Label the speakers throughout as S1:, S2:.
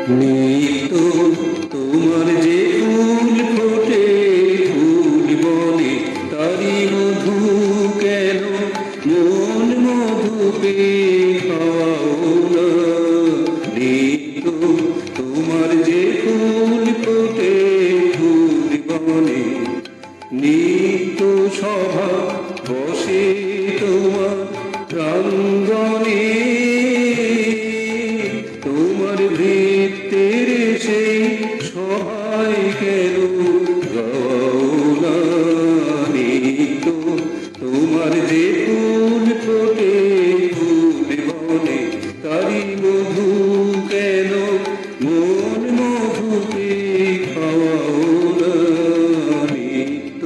S1: নিত্য তোমার যে ফুল ফোটে ফুল বনে তারি মধু কেন মন মধু পেয়ে খাওয়াও না। নিত্য তোমার যে ফুল ফোটে ফুল বনে নিত্য সভা বসে তোমার প্রাঙ্গণে তোমার ভৃত্যের সেই সহায় কেন গৌলা। নিত্য তোমার যে ফুল ফোটে ফুল বনে তারি মধু কেন মন মধু পেয়ে খাওয়াও না। নিত্য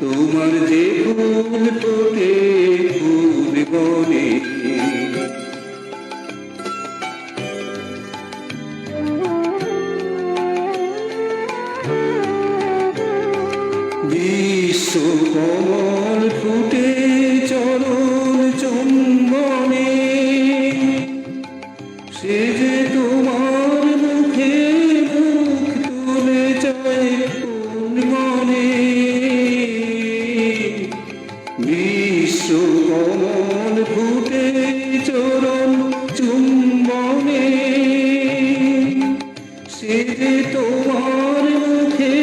S1: তোমার যে ফুল ফোটে ফুল বনে বিশ্ব কমল ফুটে চরণ চুম্বনে সে যে তোমার মুখে মুখ তুলে যায় কোন মনে। বিশ্ব কমল ফুটে চরণ চুম্বনে সে যে তোমার মুখে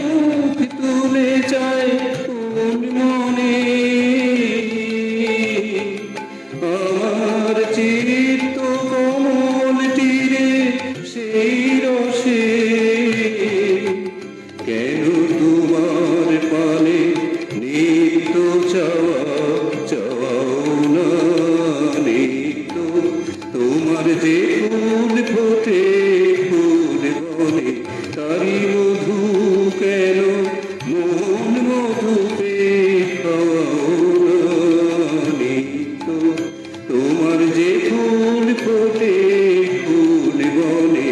S1: মুখ তুলে যায় কোন মনে। আমার চিত্ত কমল তীরে সেই রসে কেন তোমার পানে নিত্য চাওয়া চাও না। নিত্য তোমার যে ফুল ফোটে ফুল বনে তারি মধু কেন মন মধু পেয়ে খাওয়াও না। নিত্য তোমার যে ফুল ফোটে ফুল বনে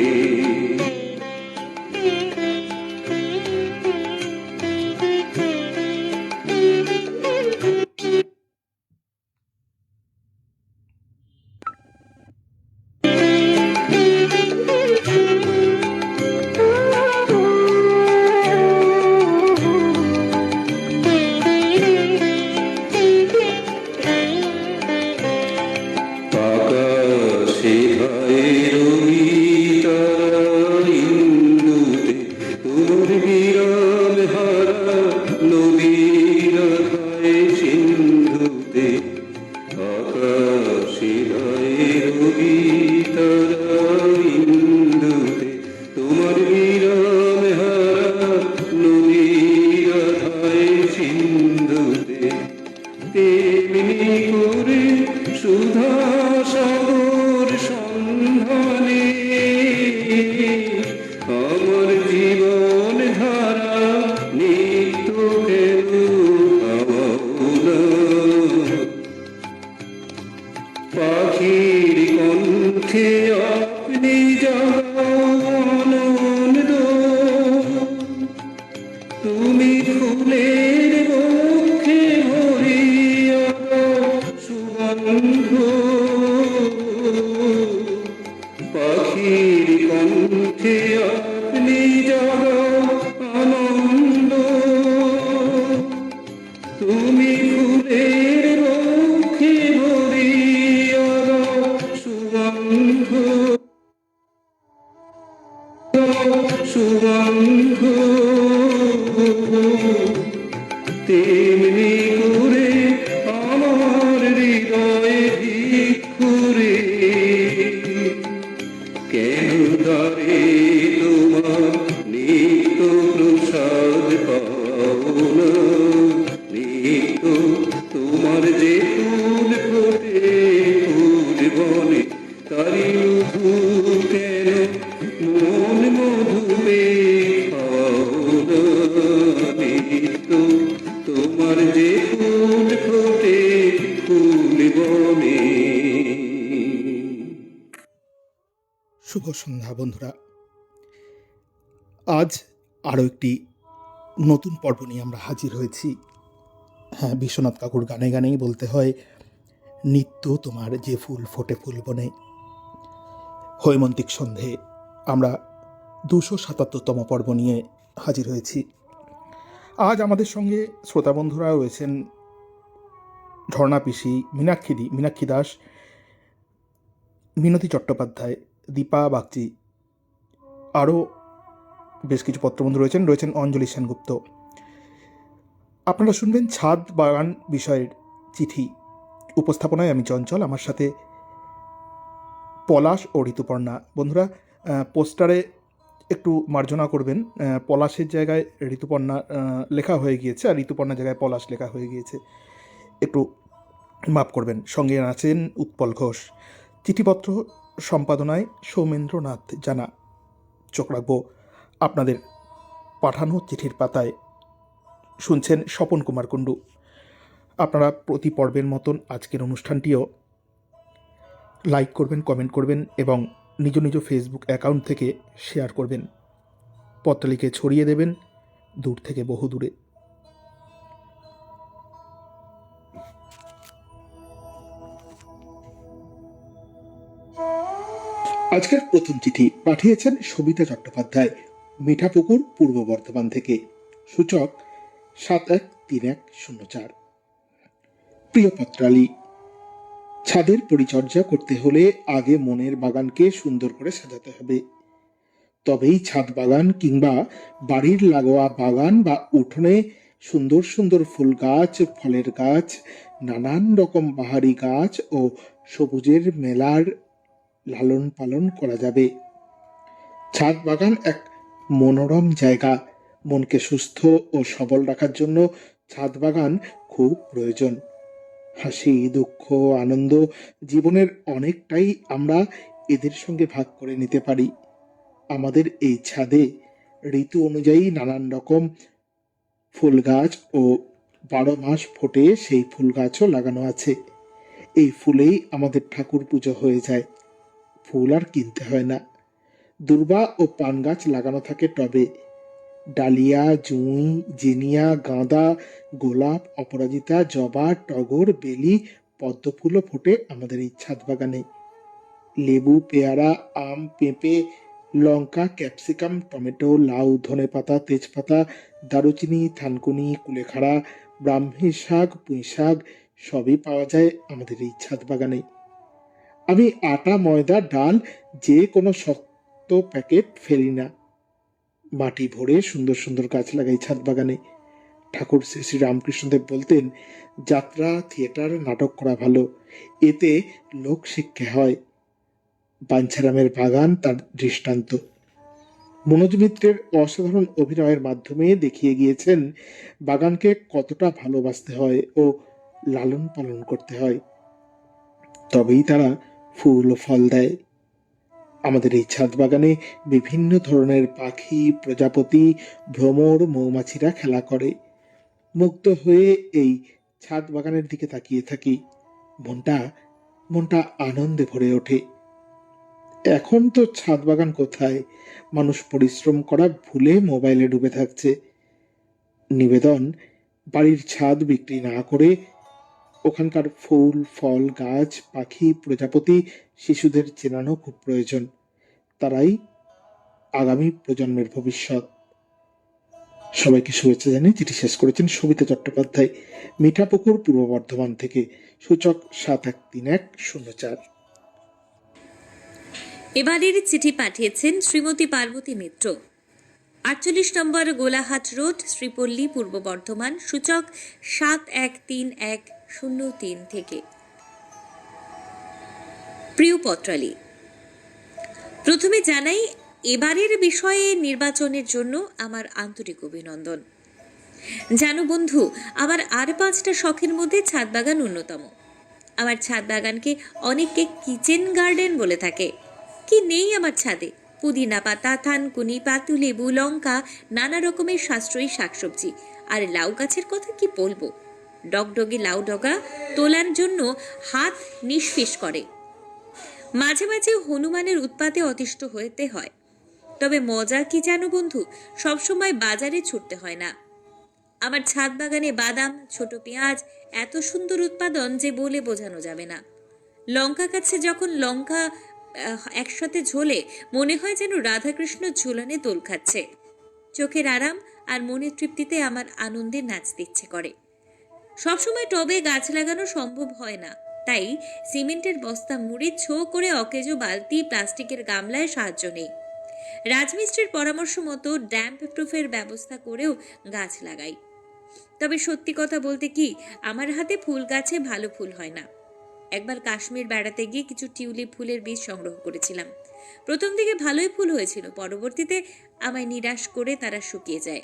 S1: আকাশে হয় রবি তারা ইন্দুতে তোমার বিরাম হারা নদীরা খায় সিন্ধুতে। আকাশে হয় রবি তারা ইন্দুতে তোমার বিরাম হারা নদীরা খায় সিন্ধুতে। তেমনি করে সুধা সাগর সন্ধানে আমার জীবন ধারা নিত্য কেন খাওয়াও না। পাখির কণ্ঠে আপনি জাগাও আনন্দ তুমি ফুলের বক্ষে ভরিয়া সুগন্ধ। পাখির কণ্ঠে আপনি জাগাও আনন্দ তুমি ফুলের বক্ষে ভরিয়া সুগন্ধ সুগন্ধ। তেমনি করে আমার হৃদয়ে ভিক্ষুরে কেন ধরে তোমার নিত্য প্রসাদ পাও না। নিত্য তোমার যে ফুল ফোটে ফুল বনে তারি মধু কেন মন মধু পেয়ে খাওয়াও না। নিত্য তোমার যে ফুল ফোটে ফুল বনে।
S2: শুভ সন্ধ্যা বন্ধুরা। আজ আরও একটি নতুন পর্ব নিয়ে আমরা হাজির হয়েছি। হ্যাঁ, বিশ্বনাথ কাকুর গানে গানেই বলতে হয় নিত্য তোমার যে ফুল ফোটে ফুল বনে। হৈমন্তিক সন্ধে আমরা 277তম পর্ব নিয়ে হাজির হয়েছি। আজ আমাদের সঙ্গে শ্রোতা বন্ধুরা রয়েছেন ঝর্ণা পিসি, মীনাক্ষী দাস, মিনতি চট্টোপাধ্যায়, দীপা বাগচি, আরও বেশ কিছু পত্রবন্ধু রয়েছেন অঞ্জলি সেনগুপ্ত। আপনারা শুনবেন ছাদ বাগান বিষয়ের চিঠি। উপস্থাপনায় আমি চঞ্চল, আমার সাথে পলাশ ও ঋতুপর্ণা। বন্ধুরা, পোস্টারে একটু মার্জনা করবেন, পলাশের জায়গায় ঋতুপর্ণা লেখা হয়ে গিয়েছে আর ঋতুপর্ণার জায়গায় পলাশ লেখা হয়ে গিয়েছে, একটু মাপ করবেন। সঙ্গে আছেন উৎপল ঘোষ। চিঠিপত্র সম্পাদনায় সৌমেন্দ্রনাথ জানা। চোখ রাখবো আপনাদের পাঠানো চিঠির পাতায়। শুনছেন স্বপন কুমার কুণ্ডু। আপনারা প্রতি পর্বের মতন আজকের অনুষ্ঠানটিও লাইক করবেন, কমেন্ট করবেন এবং নিজ নিজ ফেসবুক অ্যাকাউন্ট থেকে শেয়ার করবেন। পত্র লিখে ছড়িয়ে দেবেন দূর থেকে বহু দূরে। আজকের প্রথম চিঠি পাঠিয়েছেন সবিতা চট্টোপাধ্যায়, মিঠাপুকুর, পূর্ব বর্ধমান থেকে। সূচক 713104। প্রিয় পত্রালী, ছাদের পরিচর্যা করতে হলে আগে মনের বাগানকে সুন্দর করে সাজাতে হবে। তবেই ছাদ বাগান কিংবা বাড়ির লাগোয়া বাগান বা উঠোনে সুন্দর সুন্দর ফুল গাছ, ফলের গাছ, নানান রকম বাহারি গাছ ও সবুজের মেলার লালন পালন করা যাবে। ছাদ বাগান এক মনোরম জায়গা। মনকে সুস্থ ও সবল রাখার জন্য ছাদ বাগান খুব প্রয়োজন। হাসি, দুঃখ, আনন্দ, জীবনের অনেকটাই আমরা এদের সঙ্গে ভাগ করে নিতে পারি। আমাদের এই ছাদে ঋতু অনুযায়ী নানান রকম ফুল গাছ ও 12 মাস ফোটে সেই ফুল গাছও লাগানো আছে। এই ফুলেই আমাদের ঠাকুর পুজো হয়ে যায়, ফুল আর কিনতে হয় না। দূর্বা ও পান গাছ লাগানো থাকে টবে। ডালিয়া, জুঁই, জিনিয়া, গাঁদা, গোলাপ, অপরাজিতা, জবা, টগর, বেলি, পদ্ম ফুলও ফোটে আমাদের এই ছাদ বাগানে। লেবু, পেয়ারা, আম, পেঁপে, লঙ্কা, ক্যাপসিকাম, টমেটো, লাউ, ধনেপাতা, তেজপাতা, দারুচিনি, থানকুনি, কুলেখাড়া, ব্রাহ্মী শাক, পুঁই শাক সবই পাওয়া যায় আমাদের এই ছাদ বাগানে। আমি আটা, ময়দা, ডাল যে কোনো শক্ত প্যাকেট ফেলি না। মাটি ভরে সুন্দর সুন্দর গাছ লাগাই ছাদ বাগানে। ঠাকুর শ্রী শ্রী রামকৃষ্ণদেব বলতেন, যাত্রা, থিয়েটার, নাটক করা ভালো, এতে লোক শিক্ষা হয়। বাঞ্ছারামের বাগান তার দৃষ্টান্ত। মনোজ মিত্রের অসাধারণ অভিনয়ের মাধ্যমে দেখিয়ে গিয়েছেন বাগানকে কতটা ভালোবাসতে হয় ও লালন পালন করতে হয়, তবেই তারা ফুল ও ফল দেয়। আমাদের এই ছাদ বাগানে বিভিন্ন ধরনের পাখি, প্রজাপতি, ভ্রমর, মৌমাছিরা খেলা করে। মুগ্ধ হয়ে এই ছাদ বাগানের দিকে তাকিয়ে থাকি। মনটা আনন্দে ভরে ওঠে। এখন তো ছাদ বাগান কোথায়, মানুষ পরিশ্রম করা ভুলে মোবাইলে ডুবে থাকছে। নিবেদন, বাড়ির ছাদ বিক্রি না করে ওখানকার ফুল, ফল, গাছ, পাখি, প্রজাপতি শিশুদের চেনানো খুব প্রয়োজন। তারাই আগামী প্রজন্মের ভবিষ্যৎ। সবাইকে শুভেচ্ছা জানিয়ে চিঠি শেষ করেছেন সবিতা চট্টোপাধ্যায়, মিঠাপুকুর, পূর্ব বর্ধমান থেকে। সূচক 713104।
S3: এবারের চিঠি পাঠিয়েছেন শ্রীমতী পার্বতী মিত্র, 48 নম্বর গোলাহাট রোড, শ্রীপল্লী, পূর্ব বর্ধমান। সূচক 713103 থেকে। প্রিয় পত্রালী, প্রথমে জানাই এবারের বিষয়ে নির্বাচনের জন্য আমার আন্তরিক অভিনন্দন। জানো বন্ধু, আমার আর 5টা শখের মধ্যে ছাদ বাগান অন্যতম। আমার ছাদ বাগানকে অনেকে কিচেন গার্ডেন বলে থাকে। কি নেই আমার ছাদে? পুদিনা পাতা, থানকুনি, পাতুলেবু, লঙ্কা, নানা রকমের সাশ্রয়ী শাকসবজি। আর লাউ গাছের কথা কি বলবো, ডগডগে লাউ ডগা তোলার জন্য হাত নিষ্ফিস করে। মাঝে মাঝে হনুমানের উৎপাতে অতিষ্ঠ হতে হয়। তবে মজা কি জানো বন্ধু, সবসময় বাজারে ছুটতে হয় না। আমার ছাদ বাগানে বাদাম, ছোট পেঁয়াজ এত সুন্দর উৎপাদন যে বলে বোঝানো যাবে না। লঙ্কা গাছে যখন লঙ্কা একসাথে ঝোলে মনে হয় যেন রাধাকৃষ্ণ ঝুলনে দোল খাচ্ছে। চোখের আরাম আর মনের তৃপ্তিতে আমার আনন্দে নাচতে ইচ্ছে করে। সবসময় টবে গাছ লাগানো সম্ভব হয় না, তাই সিমেন্টের বস্তা মুড়ে ছো করে অকেজো বালতি, প্লাস্টিকের গামলায় সাহায্য নেই। রাজমিস্ত্রির পরামর্শ মতো ড্যাম্প প্রুফের ব্যবস্থা করেও গাছ লাগাই। তবে সত্যি কথা বলতে কি, আমার হাতে ফুল গাছে ভালো ফুল হয় না। একবার কাশ্মীর বেড়াতে গিয়ে কিছু টিউলিপ ফুলের বীজ সংগ্রহ করেছিলাম। প্রথম দিকে ভালোই ফুল হয়েছিল, পরবর্তীতে আমায় নিরাশ করে তারা শুকিয়ে যায়।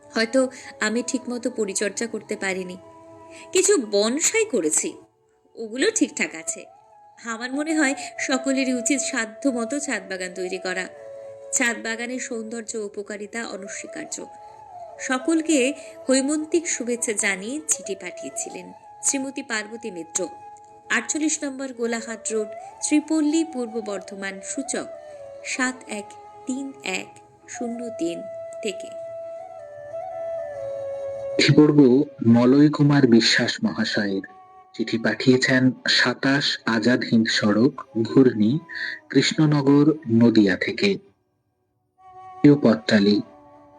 S3: হয়তো আমি ঠিকমতো পরিচর্যা করতে পারিনি। কিছু বনসাই করেছি, ওগুলো ঠিকঠাক আছে। আমার মনে হয় সকলেরই উচিত সাধ্য মতো ছাদ বাগান তৈরি করা। ছাদ বাগানের সৌন্দর্য ও উপকারিতা অনস্বীকার্য। সকলকে হৈমন্তিক শুভেচ্ছা জানিয়ে চিঠি পাঠিয়েছিলেন শ্রীমতী পার্বতী মিত্র, 48 নম্বর গোলাহাট রোড, শ্রীপল্লী, পূর্ব বর্ধমান, সূচক 713103 থেকে।
S4: চিঠি পড়ব মলয় কুমার বিশ্বাস মহাশয়ের। চিঠি পাঠিয়েছেন 27 আজাদ হিন্দ সড়ক, ঘূর্ণি, কৃষ্ণনগর, নদিয়া থেকে। প্রিয় পত্রালী,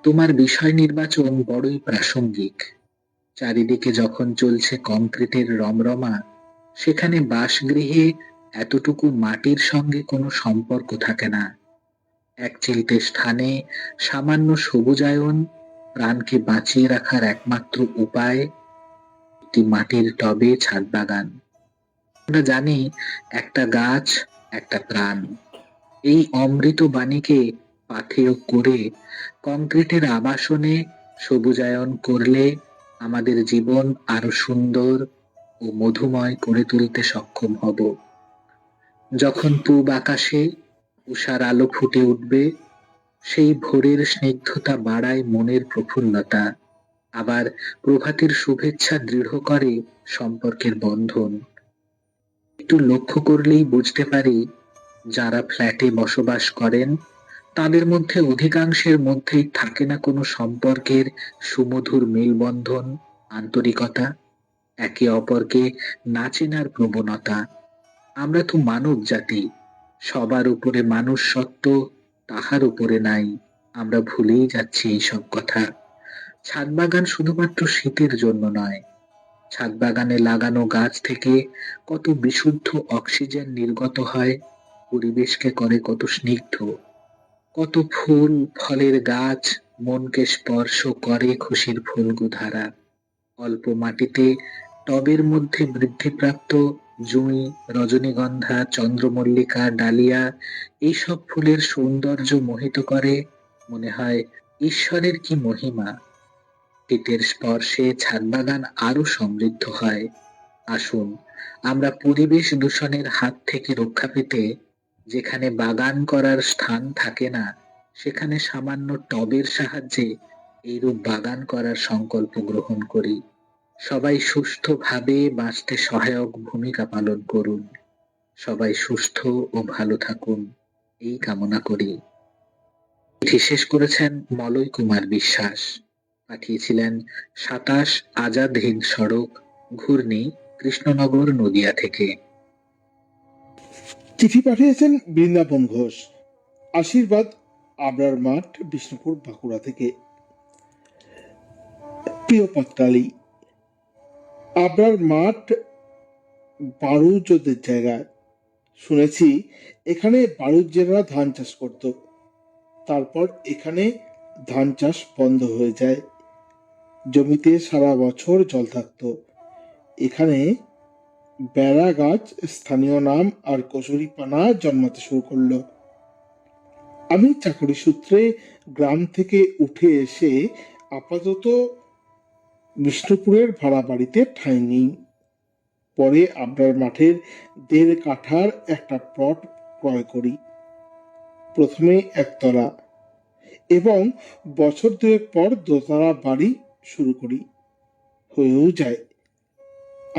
S4: তোমার বিষয় নির্বাচন বড়ই প্রাসঙ্গিক। চারিদিকে যখন চলছে কংক্রিটের রমরমা, সেখানে বাসগৃহে এতটুকু মাটির সঙ্গে কোনো সম্পর্ক থাকে না। এক চিলতে স্থানে সামান্য সবুজায়ন প্রাণকে বাঁচিয়ে রাখার একমাত্র উপায় একটি মাটির টবে ছাদ বাগান। আমরা জানি একটা গাছ একটা প্রাণ। এই অমৃত বাণীকে পাথেয় করে কংক্রিটের আবাসনে সবুজায়ন করলে আমাদের জীবন আরো সুন্দর ও মধুময় করে তুলতে সক্ষম হব। যখন পূব আকাশে উষার আলো ফুটে উঠবে, সেই ভোরের স্নিগ্ধতা বাড়ায় মনের প্রফুল্লতা, আবার প্রভাতের শুভেচ্ছা দৃঢ় করে সম্পর্কের বন্ধন। একটু লক্ষ্য করলেই বুঝতে পারি, যারা ফ্ল্যাটে বসবাস করেন তাদের মধ্যে অধিকাংশের মধ্যেই থাকে না কোনো সম্পর্কের সুমধুর মেলবন্ধন, আন্তরিকতা, একে অপরকে না চেনার প্রবণতা। আমরা তো মানব জাতি, সবার উপরে মানুষ সত্ত্ব, তাহার উপরে নাই। আমরা ভুলেই যাচ্ছি এইসব কথা। ছাদ বাগান শুধুমাত্র শীতের জন্য নয়। ছাদ বাগানে লাগানো গাছ থেকে কত বিশুদ্ধ অক্সিজেন নির্গত হয়, পরিবেশকে করে কত স্নিগ্ধ। কত ফুল ফলের গাছ মনকে স্পর্শ করে খুশির ফুলগুধারা। অল্প মাটিতে টবের মধ্যে বৃদ্ধিপ্রাপ্ত জুঁই, রজনীগন্ধা, চন্দ্রমল্লিকা, ডালিয়া, এইসব ফুলের সৌন্দর্য মোহিত করে। মনে হয় ঈশ্বরের কি মহিমা। শীতের স্পর্শে ছাদ বাগান আরো সমৃদ্ধ হয়। আসুন আমরা পরিবেশ দূষণের হাত থেকে রক্ষা পেতে, যেখানে বাগান করার স্থান থাকে না সেখানে সামান্য টবের সাহায্যে এইরূপ বাগান করার সংকল্প গ্রহণ করি। সবাই সুস্থভাবে বাঁচতে সহায়ক ভূমিকা পালন করুন। সবাই সুস্থ ও ভালো থাকুন, এই কামনা করি। চিঠি শেষ করেছেন মলয় কুমার বিশ্বাস। পাঠিয়েছিলেন 27 আজাদ হিন্দ সড়ক, ঘূর্ণি, কৃষ্ণনগর, নদিয়া থেকে।
S2: চিঠি পাঠিয়েছেন বৃন্দাবন ঘোষ, আশীর্বাদ, আবরার মাঠ, বিষ্ণুপুর, বাঁকুড়া থেকে। প্রিয় পত্রালী, আবরার মাঠ বারুজদের জায়গায়। শুনেছি এখানে বারুজ্যেরা ধান চাষ করত, তারপর এখানে ধান চাষ বন্ধ হয়ে যায়। জমিতে সারা বছর জল থাকতো। এখানে বেড়া গাছ স্থানীয় নাম আর কচুরি পানা জন্মাতে শুরু করলো। আমি চাকরি সূত্রে গ্রাম থেকে উঠে এসে আপাতত বিষ্ণুপুরের ভাড়া বাড়িতে ঠাঁই নিই। পরে আবরার মাঠের 1.5 কাঠার একটা প্লট ক্রয় করি। প্রথমে একতলা এবং বছর 2 পর দোতলা বাড়ি শুরু করি। হয়েও যায়।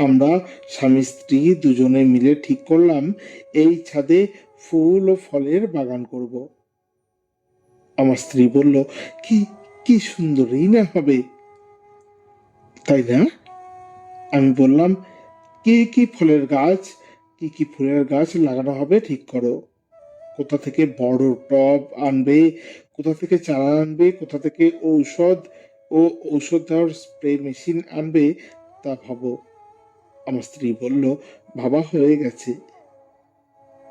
S2: আমরা স্বামী স্ত্রী দুজনে মিলে ঠিক করলাম এই ছাদে ফুল ও ফলের বাগান করব। আমার স্ত্রী বলল, কি কি সুন্দরই না হবে, তাই না? আমি বললাম, কি কি ফলের গাছ কি কি ফুলের গাছ লাগানো হবে ঠিক করো। কোথা থেকে বড় টব আনবে, কোথা থেকে চারা আনবে, কোথা থেকে ঔষধ ও ঔষধ দেওয়ার স্প্রে মেশিন আনবে তা ভাবো। আমার স্ত্রী বলল, ভাবা হয়ে গেছে।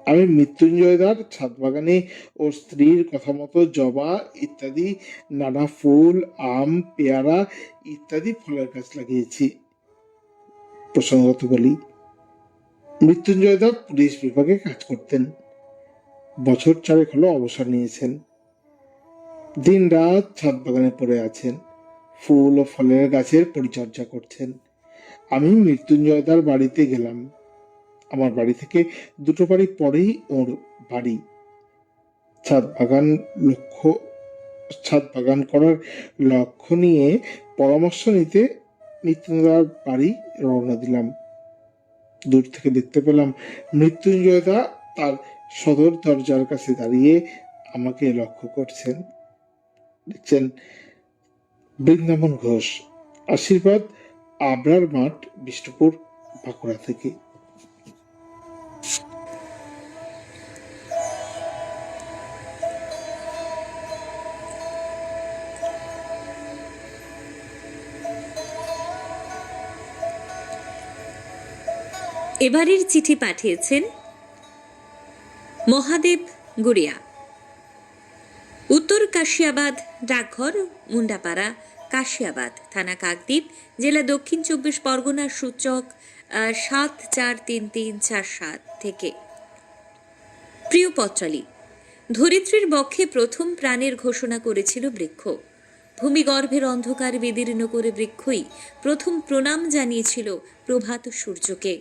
S2: আমি মৃত্যুঞ্জয়দার ছাদ বাগানে ওর স্ত্রীর কথা মতো জবা ইত্যাদি নানা ফুল, আম, পেয়ারা ইত্যাদি ফলের গাছ লাগিয়েছি। প্রসঙ্গত বলি, মৃত্যুঞ্জয়দা পুলিশ বিভাগে কাজ করতেন। বছর 4 হলো অবসর নিয়েছেন। দিন রাত ছাদ বাগানে পড়ে আছেন, ফুল ও ফলের গাছের পরিচর্যা করছেন। আমি মৃত্যুঞ্জয়দার বাড়িতে গেলাম। আমার বাড়ি থেকে 2 বাড়ি পরেই ওর বাড়ি। ছাদ বাগান ছাদ বাগান করার লক্ষ্য নিয়ে পরামর্শ নিতে মৃত্যুঞ্জয়দার বাড়ি রওনা দিলাম। দূর থেকে দেখতে পেলাম মৃত্যুঞ্জয়দা তার সদর দরজার কাছে দাঁড়িয়ে আমাকে লক্ষ্য করছেন। দেখছেন, বৃন্দাবন ঘোষ, আশীর্বাদ, আবরার মাঠ, বিষ্ণুপুর, বাঁকুড়া থেকে।
S3: এবারের চিঠি পাঠিয়েছেন মহাদেব গুড়িয়া, উত্তর কাশিয়াবাদ, ডাকঘর মুন্ডাপাড়া, কাশিয়াবাদ, থানা কাকদ্বীপ, জেলা দক্ষিণ 24 পরগনা, সূচক 743347 থেকে। প্রিয় পত্রালী, ধরিত্রীর বক্ষে প্রথম প্রাণের ঘোষণা করেছিল বৃক্ষ। ভূমিগর্ভের অন্ধকার বিদীর্ণ করে বৃক্ষই প্রথম প্রণাম জানিয়েছিল প্রভাত সূর্যকে।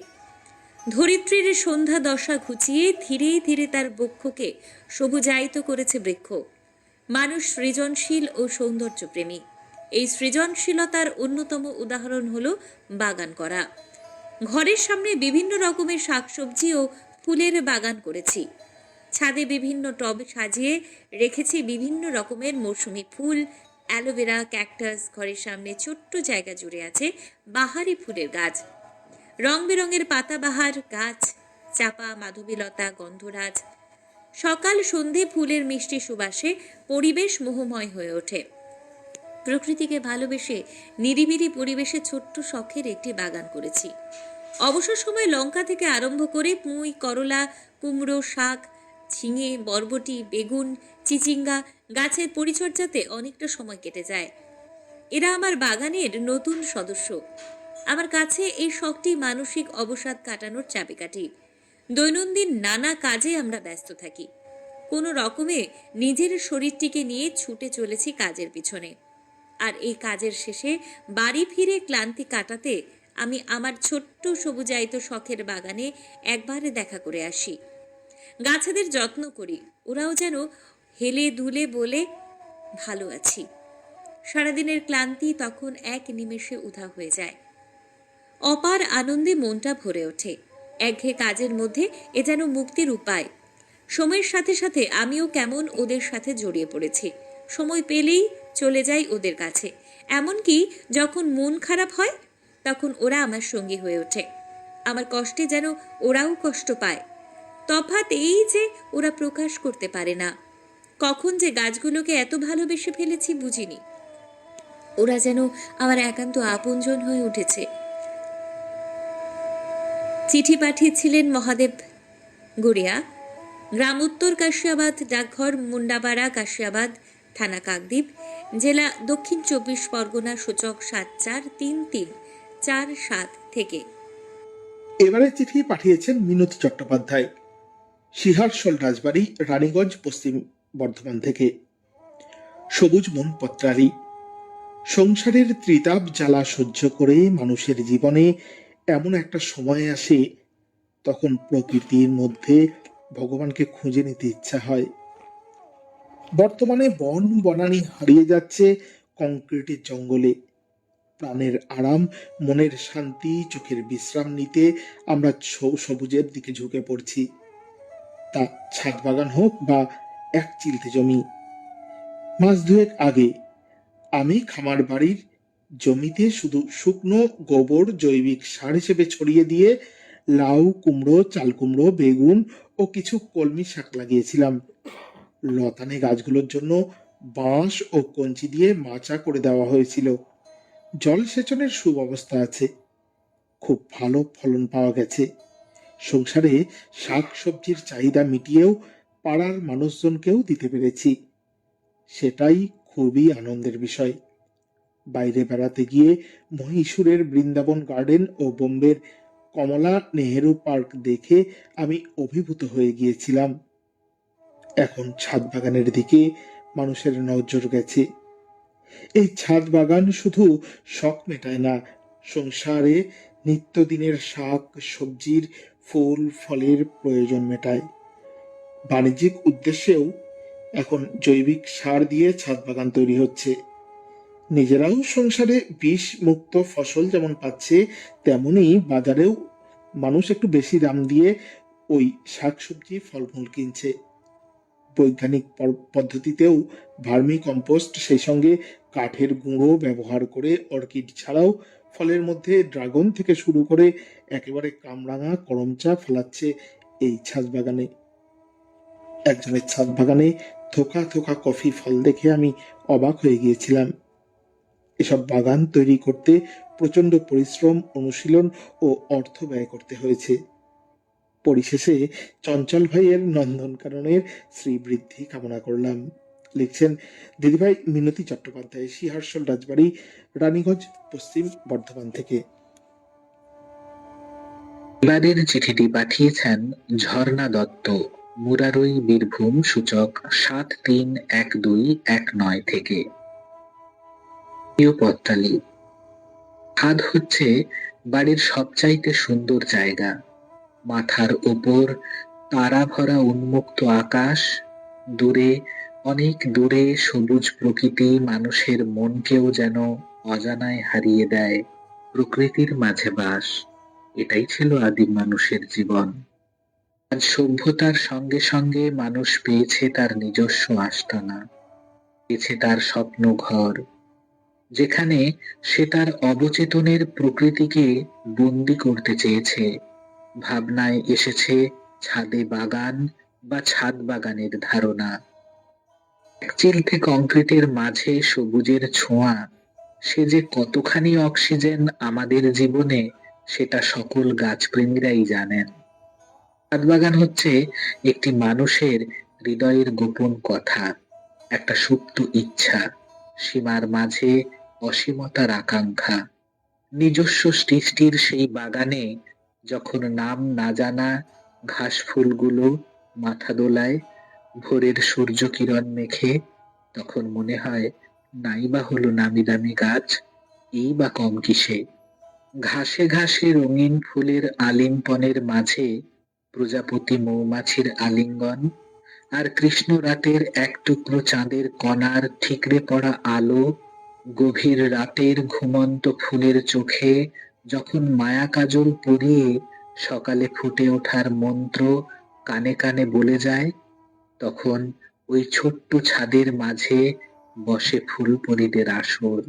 S3: ধরিত্রীর সন্ধ্যা দশা ঘুচিয়ে ধীরে ধীরে তার বক্ষকে সবুজায়িত করেছে বৃক্ষ। মানুষ সৃজনশীল ও সৌন্দর্যপ্রেমী। এই সৃজনশীলতার অন্যতম উদাহরণ হলো বাগান করা। ঘরের সামনে বিভিন্ন রকমের শাকসবজি ও ফুলের বাগান করেছি। ছাদে বিভিন্ন টব সাজিয়ে রেখেছি বিভিন্ন রকমের মৌসুমী ফুল, অ্যালোভেরা, ক্যাকটাস। ঘরের সামনে ছোট্ট জায়গা জুড়ে আছে বাহারি ফুলের গাছ, রং বেরঙের পাতাবাহার গাছ, চাপা, মাধবীলতা, গন্ধরাজ। সকাল সন্ধে ফুলের মিষ্টি সুবাসে পরিবেশ মোহময় হয়ে ওঠে। প্রকৃতিকে ভালোবেসে নিরিবিলি পরিবেশে ছোট্ট শখের একটি বাগান করেছি। অবসর সময় লঙ্কা থেকে আরম্ভ করে পুঁই, করলা, কুমড়ো, শাক, ঝিঙে, বরবটি, বেগুন, চিচিঙ্গা গাছের পরিচর্যাতে অনেকটা সময় কেটে যায়। এরা আমার বাগানের নতুন সদস্য। আমার কাছে এই শখটি মানসিক অবসাদ কাটানোর চাবিকাঠি। দৈনন্দিন নানা কাজে আমরা ব্যস্ত থাকি। কোনো রকমে নিজের শরীরটিকে নিয়ে ছুটে চলেছি কাজের পিছনে। আর এই কাজের শেষে বাড়ি ফিরে ক্লান্তি কাটাতে আমি আমার ছোট্ট সবুজায়িত শখের বাগানে একবারে দেখা করে আসি। গাছেদের যত্ন করি, ওরাও যেন হেলে দুলে বলে ভালো আছি। সারাদিনের ক্লান্তি তখন এক নিমেষে উধাও হয়ে যায়। অপার আনন্দে মনটা ভরে ওঠে। একঘেয়ে কাজের মধ্যে এ যেন মুক্তির উপায়। সময়ের সাথে সাথে আমিও কেমন ওদের সাথে জড়িয়ে পড়েছি। সময় পেলেই চলে যাই ওদের কাছে। এমনকি যখন মন খারাপ হয় তখন ওরা আমার সঙ্গী হয়ে ওঠে। আমার কষ্টে যেন ওরাও কষ্ট পায়। তফাৎ এই যে ওরা প্রকাশ করতে পারে না। কখন যে গাছগুলোকে এত ভালোবেসে ফেলেছি বুঝিনি। ওরা যেন আমার একান্ত আপনজন হয়ে উঠেছে। চিঠি পাঠিয়েছিলেন মহাদেব গুড়িয়া, গ্রাম উত্তর কাশিয়াবাদ, ডাকঘর মুন্ডাপাড়া, কাশিয়াবাদ, থানা কাকদ্বীপ, জেলা দক্ষিণ 24 পরগনা, সূচক 743347 থেকে।
S2: এবারে চিঠি পাঠিয়েছেন মিনতি চট্টোপাধ্যায়, সিহারশোল রাজবাড়ি, রানীগঞ্জ, পশ্চিম বর্ধমান থেকে। সবুজ মন পত্রালী, সংসারের ত্রিতাপ জ্বালা সহ্য করে মানুষের জীবনে এমন একটা সময় আসে তখন প্রকৃতির মধ্যে ভগবানকে খুঁজে নিতে ইচ্ছা হয়। বর্তমানে বন বনানী হারিয়ে যাচ্ছে কংক্রিটের জঙ্গলে। প্রাণের আরাম, মনের শান্তি, চোখের বিশ্রাম নিতে আমরা সবুজের দিকে ঝুঁকে পড়ছি। তা ছাদ বাগান হোক বা এক চিলতে জমি। মাস 2 আগে আমি খামার বাড়ির জমিতে শুধু শুকনো গোবর জৈবিক সার হিসেবে ছড়িয়ে দিয়ে লাউ, কুমড়ো, চাল কুমড়ো, বেগুন ও কিছু কলমি শাক লাগিয়েছিলাম। লতানে গাছগুলোর জন্য বাঁশ ও কঞ্চি দিয়ে মাচা করে দেওয়া হয়েছিল। জলসেচনের সুব্যবস্থা আছে। খুব ভালো ফলন পাওয়া গেছে। সংসারে শাক সবজির চাহিদা মিটিয়েও পাড়ার মানুষজনকেও দিতে পেরেছি। সেটাই খুবই আনন্দের বিষয়। বাইরে বেড়াতে গিয়ে মহীশূরের বৃন্দাবন গার্ডেন ও বোম্বের কমলা নেহেরু পার্ক দেখে আমি অভিভূত হয়ে গিয়েছিলাম। এখন ছাদ বাগানের দিকে মানুষের নজর গেছে। এই ছাদ বাগান শুধু শখ মেটায় না, সংসারে নিত্যদিনের শাক সবজির ফুল ফলের প্রয়োজন মেটায়। বাণিজ্যিক উদ্দেশ্যেও এখন জৈবিক সার দিয়ে ছাদ বাগান তৈরি হচ্ছে। নিজেরাও সংসারে বিষ মুক্ত ফসল যেমন পাচ্ছে, তেমনি বাজারেও মানুষ একটু বেশি দাম দিয়ে ওই শাকসবজি ফলমূল কিনছে। বৈজ্ঞানিক পদ্ধতিতেও ভার্মি কম্পোস্ট, সেই সঙ্গে কাঠের গুঁড়ো ব্যবহার করে অর্কিড ছাড়াও ফলের মধ্যে ড্রাগন থেকে শুরু করে একেবারে কামরাঙা করমচা ফলাচ্ছে এই ছাদ বাগানে। একজনের ছাদ বাগানে থোকা থোকা কফি ফল দেখে আমি অবাক হয়ে গিয়েছিলাম। এসব বাগান তৈরি করতে প্রচন্ড পরিশ্রম, অনুশীলন ও অর্থ ব্যয় করতে হয়েছে। পরিশেষে চঞ্চল ভাইয়ের নন্দনকাননের শ্রীবৃদ্ধি কামনা করলাম। লিখছেন দিদিভাই মিনতি চট্টোপাধ্যায়, শ্রীহর্ষল রাজবাড়ি, রানীগঞ্জ, পশ্চিম বর্ধমান থেকে।
S4: এবারের চিঠিটি পাঠিয়েছেন ঝর্ণা দত্ত, মুরারই, বীরভূম, সূচক 731219 থেকে। প্রিয় পত্রালী, ছাদ হচ্ছে বাড়ির সবচাইতে সুন্দর জায়গা। মাথার ওপর তারা ভরা উন্মুক্ত আকাশ, দূরে, অনেক দূরে সবুজ প্রকৃতি মানুষের মনকেও যেন অজানায় হারিয়ে দেয়। প্রকৃতির মাঝে বাস, এটাই ছিল আদিম মানুষের জীবন। আজ সভ্যতার সঙ্গে সঙ্গে মানুষ পেয়েছে তার নিজস্ব আস্তানা, পেয়েছে তার স্বপ্ন ঘর, যেখানে সে তার অবচেতনের প্রকৃতিকে বন্দি করতে চেয়েছে। ভাবনায় এসেছে ছাদে বাগান বা ছাদ বাগানের ধারণা। চিলতে কংক্রিটের মাঝে সবুজের ছোঁয়া, সে যে কতখানি অক্সিজেন আমাদের জীবনে, সেটা সকল গাছপ্রেমীরাই জানেন। ছাদ বাগান হচ্ছে একটি মানুষের হৃদয়ের গোপন কথা, একটা সুপ্ত ইচ্ছা, সীমার মাঝে অসীমতার আকাঙ্ক্ষা। নিজস্ব সৃষ্টির সেই বাগানে যখন নাম না জানা ঘাস ফুলগুলো মাথা দোলায় ভোরের সূর্য কিরণ মেখে, তখন মনে হয় নাই বা হলো নামি দামি গাছ, এই বা কম কিসে। ঘাসে ঘাসে রঙিন ফুলের আলিঙ্গনের মাঝে প্রজাপতি মৌমাছির আলিঙ্গন, আর কৃষ্ণ রাতের এক টুকরো চাঁদের কণার ঠিকরে পড়া আলো, গভীর রাতের ঘুমন্ত ফুলের চোখে যখন মায়া কাজল পরিয়ে সকালে ফুটে ওঠার মন্ত্র কানে কানে বলে যায়, তখন ওই ছোট্ট ছাদের মাঝে বসে ফুলপরীদের আসর।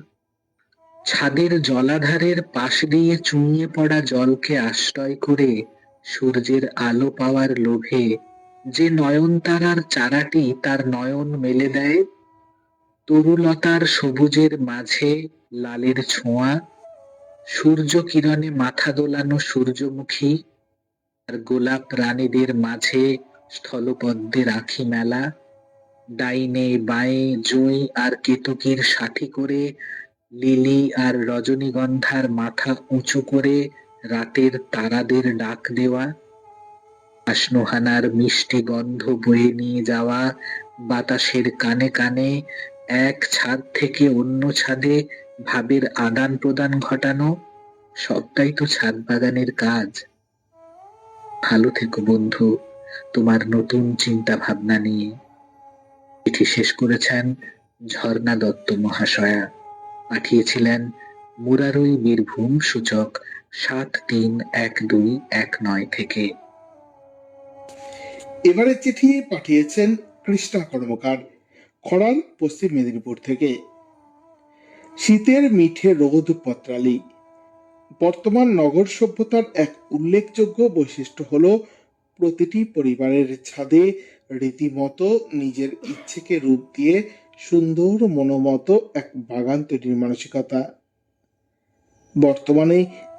S4: ছাদের জলাধারের পাশ দিয়ে চুঁইয়ে পড়া জলকে আশ্রয় করে সূর্যের আলো পাওয়ার লোভে যে নয়নতারার চারাটি তার নয়ন মেলে দেয়, তরুলতার সবুজের মাঝে লালের ছোঁয়া, সূর্য কিরণে মাথা দোলানো সূর্যমুখী, আর গোলাপ রানীদের মাঝে স্থলপদ্মের আখি মেলা, ডাইনে বাঁয়ে জুঁই আর কেতকীর সাথী করে লিলি আর রজনীগন্ধার মাথা উঁচু করে রাতের তারাদের ডাক দেওয়া, আশনোহানার মিষ্টি গন্ধ বয়ে নিয়ে যাওয়া বাতাসের কানে কানে এক ছাদ থেকে অন্য ছাদে ভাবের আদান প্রদান ঘটানো, সবটাই তো ছাদ বাগানের কাজ। ভালো থেকো বন্ধু, তোমার নতুন চিন্তা ভাবনা নিয়ে। চিঠি শেষ করেছেন ঝর্ণা দত্ত মহাশয়া, পাঠিয়েছিলেন মুরারই, বীরভূম, সূচক 731219 থেকে।
S2: এবারে চিঠি পাঠিয়েছেন কৃষ্ণা কর্মকার, খড়াল, পশ্চিম মেদিনীপুর থেকে। শীতের মিঠে রোদ পত্রালি, বর্তমান নগর সভ্যতার এক উল্লেখযোগ্য বৈশিষ্ট্য হলো প্রতিটি পরিবারের ছাদে রীতিমতো নিজের ইচ্ছেকে রূপ দিয়ে সুন্দর মনোমতো এক বাগান তৈরির মানসিকতা। বর্তমানে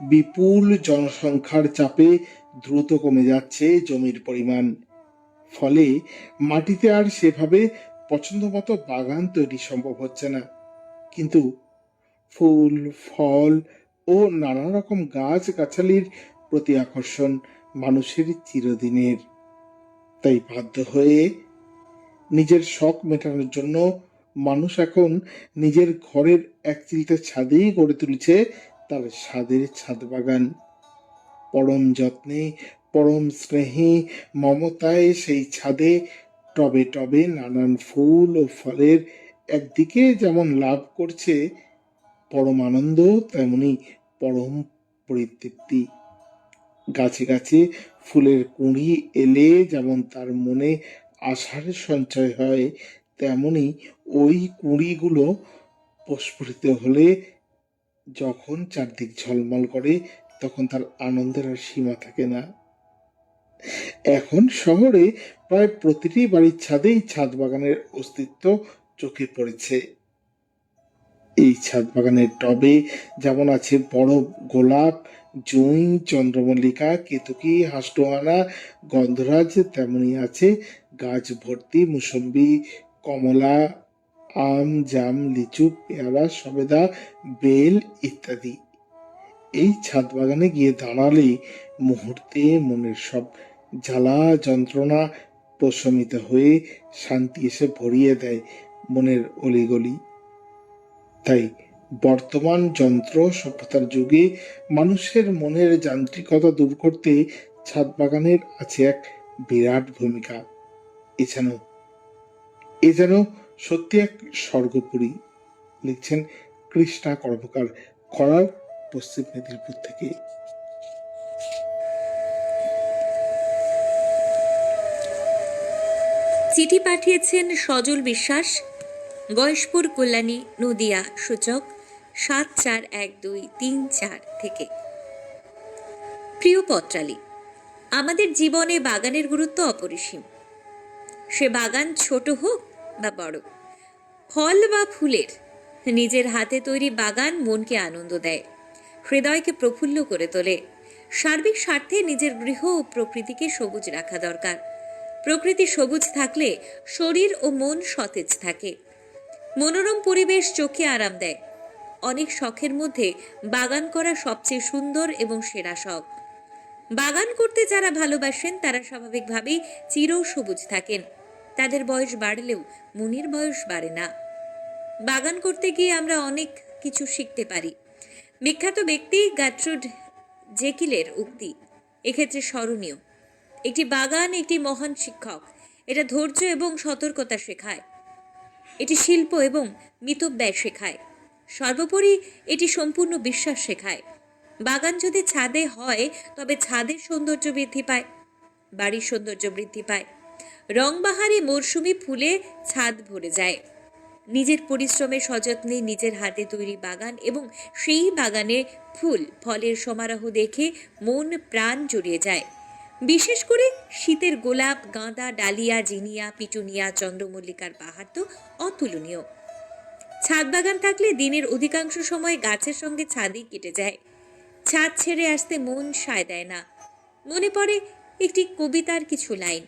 S2: বিপুল জনসংখ্যার চাপে দ্রুত কমে যাচ্ছে জমির পরিমাণ, ফলে মাটিতে আর সেভাবে পছন্দমতো বাগান তৈরি সম্ভব হচ্ছে না। কিন্তু ফুল, ফল ও নানা রকম গাছ গাছালির প্রতি আকর্ষণ মানুষের চিরদিনের। তাই বাধ্য হয়ে নিজের শখ মেটানোর জন্য মানুষ এখন নিজের ঘরের এক চিলতে ছাদেই গড়ে তুলছে তার স্বাদের ছাদ বাগান। পরম যত্নে, পরম স্নেহে, মমতায় সেই ছাদে টবে টবে নানান ফুল ও ফলের একদিকে যেমন লাভ করছে পরম আনন্দ, তেমনি পরম পরিতৃপ্তি। গাছে গাছে ফুলের কুঁড়ি এলে যেমন তার মনে আশার সঞ্চয় হয়, তেমনি ওই কুঁড়িগুলো প্রস্ফুটিত হলে যখন চারদিক ঝলমল করে, তখন তার আনন্দের আর সীমা থাকে না। এখন শহরে প্রায় প্রতিটি বাড়ির ছাদেই ছাদ বাগানের অস্তিত্ব চোখে পড়েছে। এই ছাদ বাগানের টবে যেমন আছে বড় গোলাপ, জুঁই, চন্দ্রমল্লিকা, কেতকী, হাঁসডোহানা, গন্ধরাজ, তেমনি আছে গাছ ভর্তি মুসম্বি, কমলা, আম, জাম, লিচু, পেয়ারা, সবেদা, বেল ইত্যাদি। এই ছাদ বাগানে গিয়ে দাঁড়ালে মুহূর্তে মনের সব জ্বালা যন্ত্রণা প্রশমিত হয়ে শান্তি এসে ভরিয়ে দেয় মনের অলিগলি। তাই বর্তমান যন্ত্র সভ্যতার যুগে মানুষের মনের যান্ত্রিকতা দূর করতে ছাদ বাগানের আছে এক বিরাট ভূমিকা। এ যেন সত্যি এক স্বর্গপুরী। লিখছেন কৃষ্ণা কর্মকার, খড়ার, পশ্চিম মেদিনীপুর থেকে।
S3: চিঠি পাঠিয়েছেন সজল বিশ্বাস, গয়েশপুর, কল্যাণী, নদিয়া, সূচক 741234 থেকে। প্রিয় পত্রালী, আমাদের জীবনে বাগানের গুরুত্ব অপরিসীম। সে বাগান ছোট হোক বা বড়, ফল বা ফুলের, নিজের হাতে তৈরি বাগান মনকে আনন্দ দেয়, হৃদয়কে প্রফুল্ল করে তোলে। সার্বিক স্বার্থে নিজের গৃহ ও প্রকৃতিকে সবুজ রাখা দরকার। প্রকৃতি সবুজ থাকলে শরীর ও মন সতেজ থাকে। মনোরম পরিবেশ চোখে আরাম দেয়। অনেক শখের মধ্যে বাগান করা সবচেয়ে সুন্দর এবং সেরা শখ। বাগান করতে যারা ভালোবাসেন তারা স্বাভাবিকভাবেই চির সবুজ থাকেন। তাদের বয়স বাড়লেও মনের বয়স বাড়ে না। বাগান করতে গিয়ে আমরা অনেক কিছু শিখতে পারি। বিখ্যাত ব্যক্তি গাট্রুড জেকিলের উক্তি এক্ষেত্রে স্মরণীয়। একটি বাগান একটি মহান শিক্ষক। এটা ধৈর্য এবং সতর্কতা শেখায়। এটি শিল্প এবং মিতব্যয় শেখায়। সর্বোপরি এটি সম্পূর্ণ বিশ্বাস শেখায়। বাগান যদি ছাদে হয় তবে ছাদের সৌন্দর্য বৃদ্ধি পায়, বাড়ির সৌন্দর্য বৃদ্ধি পায়। রংবাহারি মরশুমি ফুলে ছাদ ভরে যায়। নিজের পরিশ্রমে সযত্নে নিজের হাতে তৈরি বাগান এবং সেই বাগানে ফুল ফলের সমারোহ দেখে মন প্রাণ জুড়িয়ে যায়। বিশেষ করে শীতের গোলাপ, গাঁদা, ডালিয়া, জিনিয়া, পিটুনিয়া, চন্দ্রমল্লিকার বাহার তো অতুলনীয়। ছাদ বাগান থাকলে দিনের অধিকাংশ সময় গাছের সঙ্গে ছাদই কেটে যায়। ছাদ ছেড়ে আসতে মন সায় দেয় না। মনে পড়ে একটি কবিতার কিছু লাইন।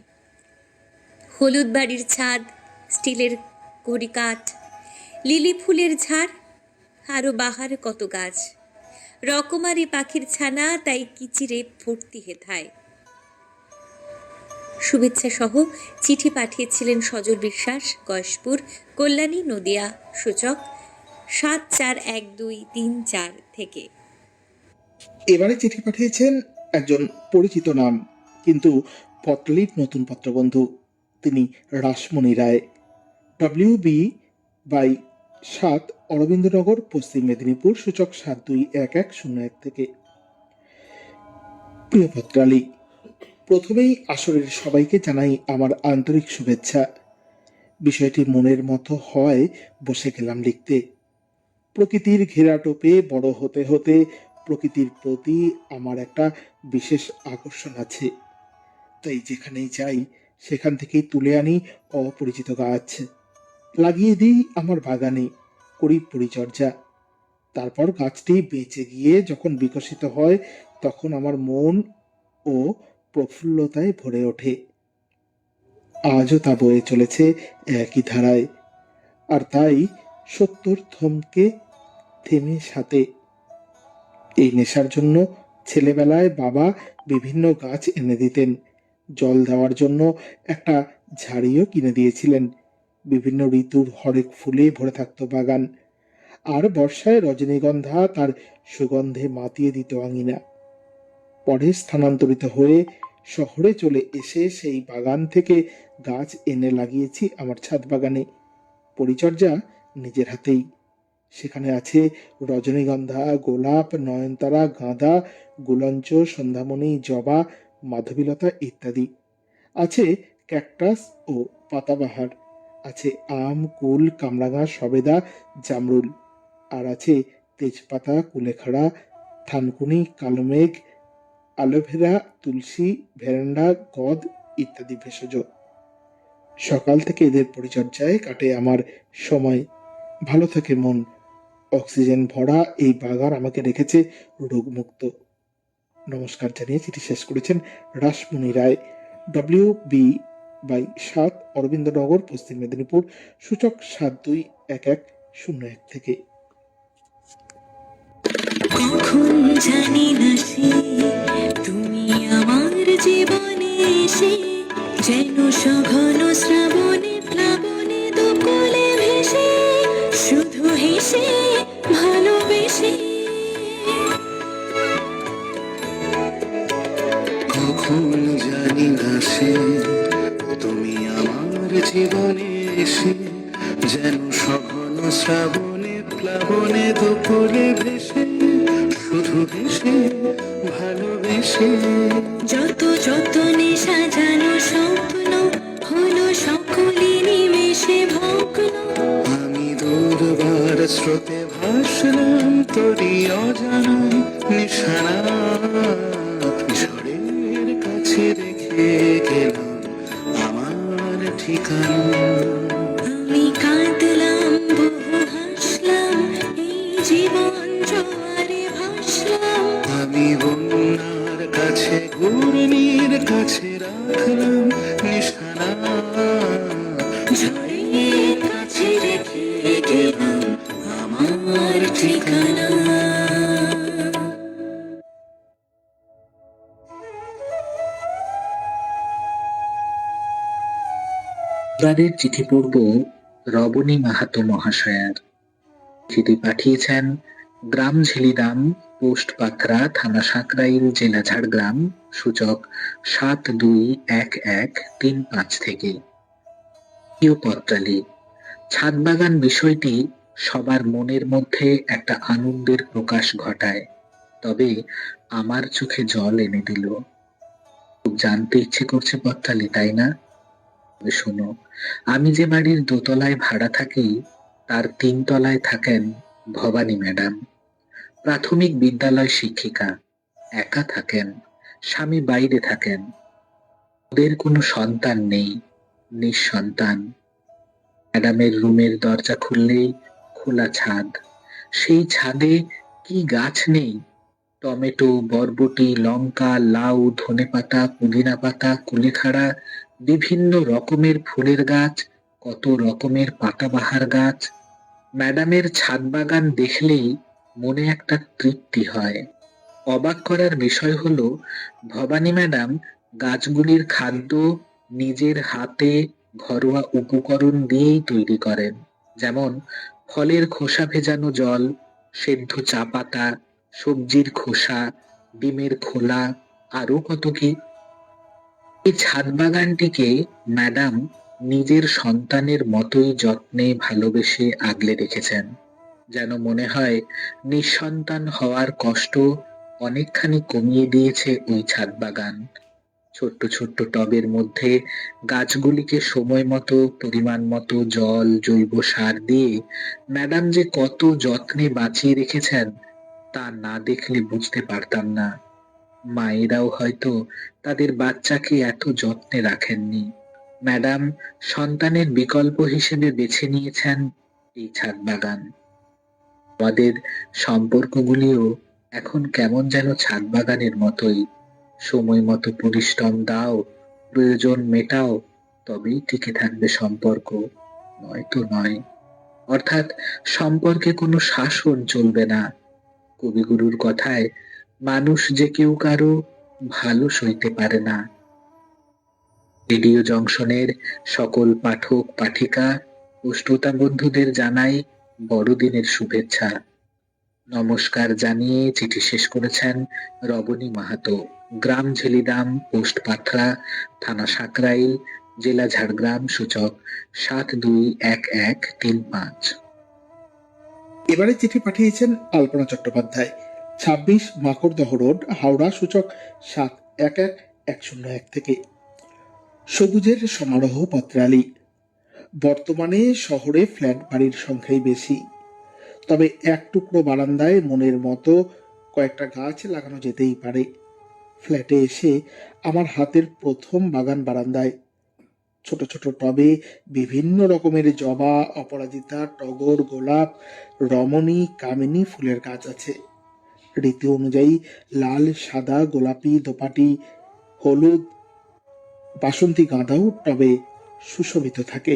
S3: হলুদ বাড়ির ছাদ, স্টিলের কড়িকাঠ, লিলি ফুলের ঝাড়, আরো বাহার কত গাছ, রকমারি পাখির ছানা, তাই কিচিরে ভর্তি হেথায়। শুভেচ্ছা সহ চিঠি পাঠিয়েছিলেন সজল বিশ্বাস, গয়েশপুর, কল্যাণী, নদিয়া, সূচক 741234 থেকে।
S2: এবারে চিঠি পাঠিয়েছেন একজন পরিচিত নাম, কিন্তু পত্রলিপ নতুন পত্রবন্ধু। তিনি রাসমণি রায়, WB/7, অরবিন্দনগর, পশ্চিম মেদিনীপুর, সূচক 721101 থেকে। প্রিয় পত্রালী, প্রথমেই আসরের সবাইকে জানাই আমার আন্তরিক শুভেচ্ছা। বিষয়টি মনের মতো হয় বসে গেলাম লিখতে। প্রকৃতির ঘেরাটোপে বড় হতে হতে প্রকৃতির প্রতি আমার একটা বিশেষ আকর্ষণ আছে, তাই যেখানেই যাই সেখান থেকেই তুলে আনি অপরিচিত গাছ, লাগিয়ে দিই আমার বাগানে, করি পরিচর্যা। তারপর গাছটি বেঁচে গিয়ে যখন বিকশিত হয় তখন আমার মন ও প্রফুল্লতায় ভরে ওঠে। আজও তা বয়ে চলেছে একই ধারায়, আর তাই সত্তর থমকে থেমে সাথে। এই নেশার জন্য ছেলেবেলায় বাবা বিভিন্ন গাছ এনে দিতেন, জল দেওয়ার জন্য একটা ঝাড়িও কিনে দিয়েছিলেন। বিভিন্ন ঋতুর হরেক ফুলে ভরে থাকতো বাগান, আর বর্ষায় রজনীগন্ধা তার সুগন্ধে মাতিয়ে দিত আঙিনা। পরে স্থানান্তরিত হয়ে শহরে চলে এসে সেই বাগান থেকে গাছ এনে লাগিয়েছি আমার ছাদ বাগানে, পরিচর্যা নিজের হাতেই। সেখানে আছে রজনীগন্ধা, গোলাপ, নয়নতারা, গাঁদা, গুলঞ্চ, সন্ধ্যামণি, জবা, মাধবীলতা ইত্যাদি। আছে ক্যাকটাস ও পাতাবাহার, আছে আম, কুল, কামরাঙা, সবেদা, জামরুল, আর আছে তেজপাতা, কুলেখাড়া, থানকুনি, কালোমেঘ, অ্যালোভেরা, তুলসী, ভেরান্ডা, গদ ইত্যাদি ভেষজ। সকাল থেকে এদের পরিচর্যায় কাটে আমার সময়, ভালো থাকে মন। অক্সিজেন ভরা এই বাগান আমাকে রেখেছে রোগমুক্ত। নমস্কার জানিয়ে চিঠি শেষ করেছেন রাসমণি রায়, WB/7, অরবিন্দনগর, পশ্চিম মেদিনীপুর, সূচক 721101 থেকে।
S3: কখন জানি না সে তুমি আমার জীবনে এসে যেন সঘন শ্রাবণে প্লাবনে দুকুলে ভেসে শুধু হেসে ভালোবেসে।
S1: কখন জানি না সে তুমি আমার জীবনে এসে যেন সঘন শ্রাবণে প্লাবনে দুপুরে ভেসে শুধু ভেসে ভালোবেসে।
S3: যত যতনে সাজানো স্বপ্ন হলো সকলে নিমেষে ভগ্ন।
S1: আমি দুর্বার স্রোতে ভাসলাম তোরই অজানায় নিশানা, ঝড়ের কাছে রেখে গেলাম আমার ঠিকানা।
S3: আমি কাঁদলাম বহু হাসলাম এই জীবন জোয়ারে ভাসলাম।
S1: আমি বন্যার কাছে ঘূর্ণির কাছে রাখলাম নিশানা,
S3: ঝড়ের কাছে রেখে গেলাম আমার ঠিকানা।
S4: এবারের চিঠি পড়ব রবনী মাহাতো মহাশয়ার। চিঠি পাঠিয়েছেন গ্রাম ঝিলিদাম, পোস্ট পাকরা, থানা সাঁকরাইল, জেলা ঝাড়গ্রাম, সূচক 721135 থেকে। প্রিয় পত্রালী, ছাদ বাগান বিষয়টি সবার মনের মধ্যে একটা আনন্দের প্রকাশ ঘটায়, তবে আমার চোখে জল এনে দিল। খুব জানতে ইচ্ছে করছে পত্রালী, তাই না? তবে শোনো, আমি যে বাড়ির দোতলায় ভাড়া থাকি তার 3 তলায় থাকেন ভবানী ম্যাডাম, প্রাথমিক বিদ্যালয় শিক্ষিকা। একা থাকেন, স্বামী বাইরে থাকেন, ওদের কোনো সন্তান নেই, নিঃসন্তান। ম্যাডামের রুমের দরজা খুললেই খোলা ছাদ, সেই ছাদে কি গাছ নেই! টমেটো, বরবটি, লঙ্কা, লাউ, ধনেপাতা, পুদিনা পাতা, কুলেখাড়া, বিভিন্ন রকমের ফুলের গাছ, কত রকমের পাতাবাহার গাছ। ম্যাডামের ছাদ বাগান দেখলেই মনে একটা তৃপ্তি হয়। অবাক করার বিষয় হলো, ভবানী ম্যাডাম গাছগুলির খাদ্য নিজের হাতে ঘরোয়া উপকরণ দিয়েই তৈরি করেন, যেমন ফলের খোসা ভেজানো জল, সেদ্ধ চা পাতা, সবজির খোসা, ডিমের খোলা, আরো কত কি। এই ছাদ বাগানটিকে ম্যাডাম নিজের সন্তানের মতোই যত্নে ভালোবেসে আগলে রেখেছেন, যেন মনে হয় নিঃসন্তান হওয়ার কষ্ট অনেকখানি কমিয়ে দিয়েছে ওই ছাদ বাগান। ছোট্ট ছোট্ট টবের মধ্যে গাছগুলিকে সময় মতো, পরিমাণ মতো জল, জৈব সার দিয়ে ম্যাডাম যে কত যত্নে বাঁচিয়ে রেখেছেন তা না দেখলে বুঝতে পারতাম না। মায়েরাও হয়তো তাদের বাচ্চাকে এত যত্নে রাখেননি। ম্যাডাম সন্তানের বিকল্প হিসেবে বেছে নিয়েছেন এই ছাদ বাগান। আমাদের সম্পর্কগুলিও এখন কেমন যেন ছাদ বাগানের মতোই। সময় মতো পরিশ্রম দাও, প্রয়োজন মেটাও, তবেই টিকে থাকবে সম্পর্ক, নয়তো নয়। অর্থাৎ সম্পর্কে কোনো শাসন চলবে না। কবিগুরুর কথায়, মানুষ যে কেউ কারো ভালো সইতে পারে না। রেডিও জংশনের সকল পাঠক পাঠিকা ও শ্রোতা বন্ধুদের জানাই বড়দিনের শুভেচ্ছা। নমস্কার জানিয়ে চিঠি শেষ করেছেন রবনী মাহাতো, গ্রাম ঝেলিদাম, পোস্ট পাথরা, থানা সাঁকরাইল, জেলা ঝাড়গ্রাম, সূচক 721135।
S2: এবারে চিঠি পাঠিয়েছেন আলপনা চট্টোপাধ্যায়, 26 মাকড়দহ রোড, হাওড়া, সূচক 711101 থেকে। সবুজের সমারোহ পত্রালি। বর্তমানে শহরে ফ্ল্যাট বাড়ির সংখ্যাই বেশি, তবে এক টুকরো বারান্দায় মনের মতো কয়েকটা গাছ লাগানো যেতেই পারে। ফ্ল্যাটে এসে আমার হাতের প্রথম বাগান বারান্দায়। ছোট ছোট টবে বিভিন্ন রকমের জবা, অপরাজিতা, টগর, গোলাপ, রমণী, কামিনী ফুলের গাছ আছে। ঋতু অনুযায়ী লাল, সাদা, গোলাপি, দোপাটি, হলুদ, বাসন্তী গাঁদাও টবে সুশোভিত থাকে।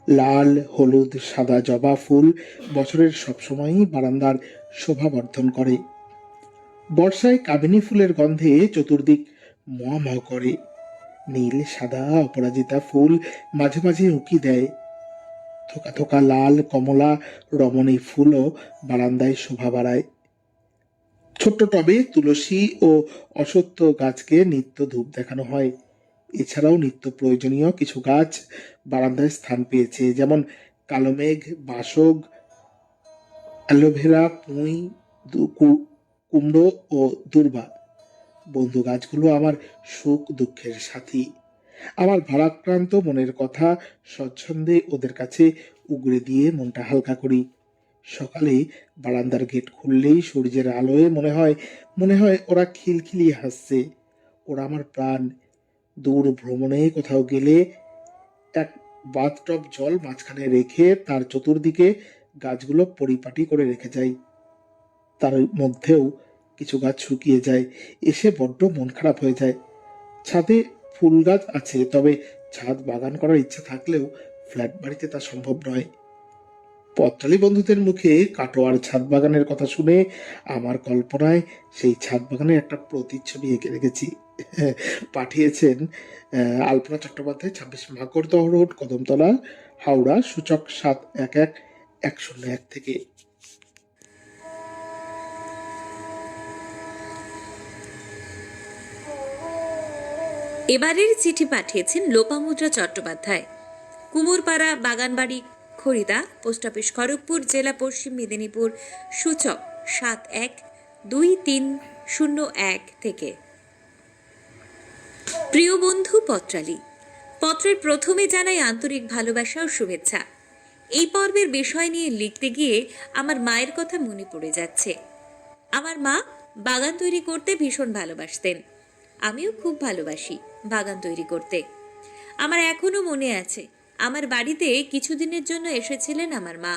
S2: লাল, হলুদ, সাদা জবা ফুল বছরের সবসময়ই বারান্দার শোভা বর্ধন করে। বর্ষায় কামিনী ফুলের গন্ধে চতুর্দিক ম করে। নীল, সাদা, অপরাজিতা ফুল মাঝে মাঝে উঁকি দেয়। থোকা থোকা লাল, কমলা, রমণী ফুলও বারান্দায় শোভা বাড়ায়। ছোট্ট টবে তুলসী ও অশ্বত্থ গাছকে নিত্য ধূপ দেখানো হয়। এছাড়াও নিত্য প্রয়োজনীয় কিছু গাছ বারান্দায় স্থান পেয়েছে, যেমন কালোমেঘ, বাসক, অ্যালোভেরা, পুঁই, কুমড়ো ও দূর্বা। বন্ধু গাছগুলো আমার সুখ দুঃখের সাথী। আমার ভারাক্রান্ত মনের কথা স্বচ্ছন্দে ওদের কাছে উগরে দিয়ে মনটা হালকা করি। সকালে বারান্দার গেট খুললেই সূর্যের আলোয় মনে হয় ওরা খিলখিলিয়ে হাসছে। ওরা আমার প্রাণ। দূর ভ্রমণে কোথাও গেলে এক বাথটব জল মাঝখানে রেখে তার চতুর্দিকে গাছগুলো পরিপাটি করে রেখে যাই। তার মধ্যেও কিছু গাছ শুকিয়ে যায়, এসে বড্ড মন খারাপ হয়ে যায়। ছাদে ফুল গাছ আছে, তবে ছাদ বাগান করার ইচ্ছা থাকলেও ফ্ল্যাট বাড়িতে তা সম্ভব নয়। পত্রালী বন্ধুদের মুখে কাটোয়ার ছাদ বাগানের কথা শুনে আমার কল্পনায় সেই ছাদ বাগানের একটা প্রতিচ্ছবি এঁকে রেখেছি। পাঠিয়েছেন আলপনা চট্টোপাধ্যায়, 26 মাকড়দহ রোড, কদমতলা, হাওড়া, সূচক 711101 থেকে।
S3: এবারের চিঠি পাঠিয়েছেন লোপামুদ্রা চট্টোপাধ্যায়, কুমোরপাড়া, বাগানবাড়ি, খড়িদা, পোস্ট অফিস, খড়গপুর, জেলা পশ্চিম মেদিনীপুর, সূচক 712301 থেকে। প্রিয় বন্ধু পত্রালী, পত্রের প্রথমে জানাই আন্তরিক ভালোবাসা ও শুভেচ্ছা। এই পর্বের বিষয় নিয়ে লিখতে গিয়ে আমার মায়ের কথা মনে পড়ে যাচ্ছে। আমার মা বাগান তৈরি করতে ভীষণ ভালোবাসতেন। আমিও খুব ভালোবাসি বাগান তৈরি করতে। আমার এখনো মনে আছে, আমার বাড়িতে কিছুদিনের জন্য এসেছিলেন আমার মা।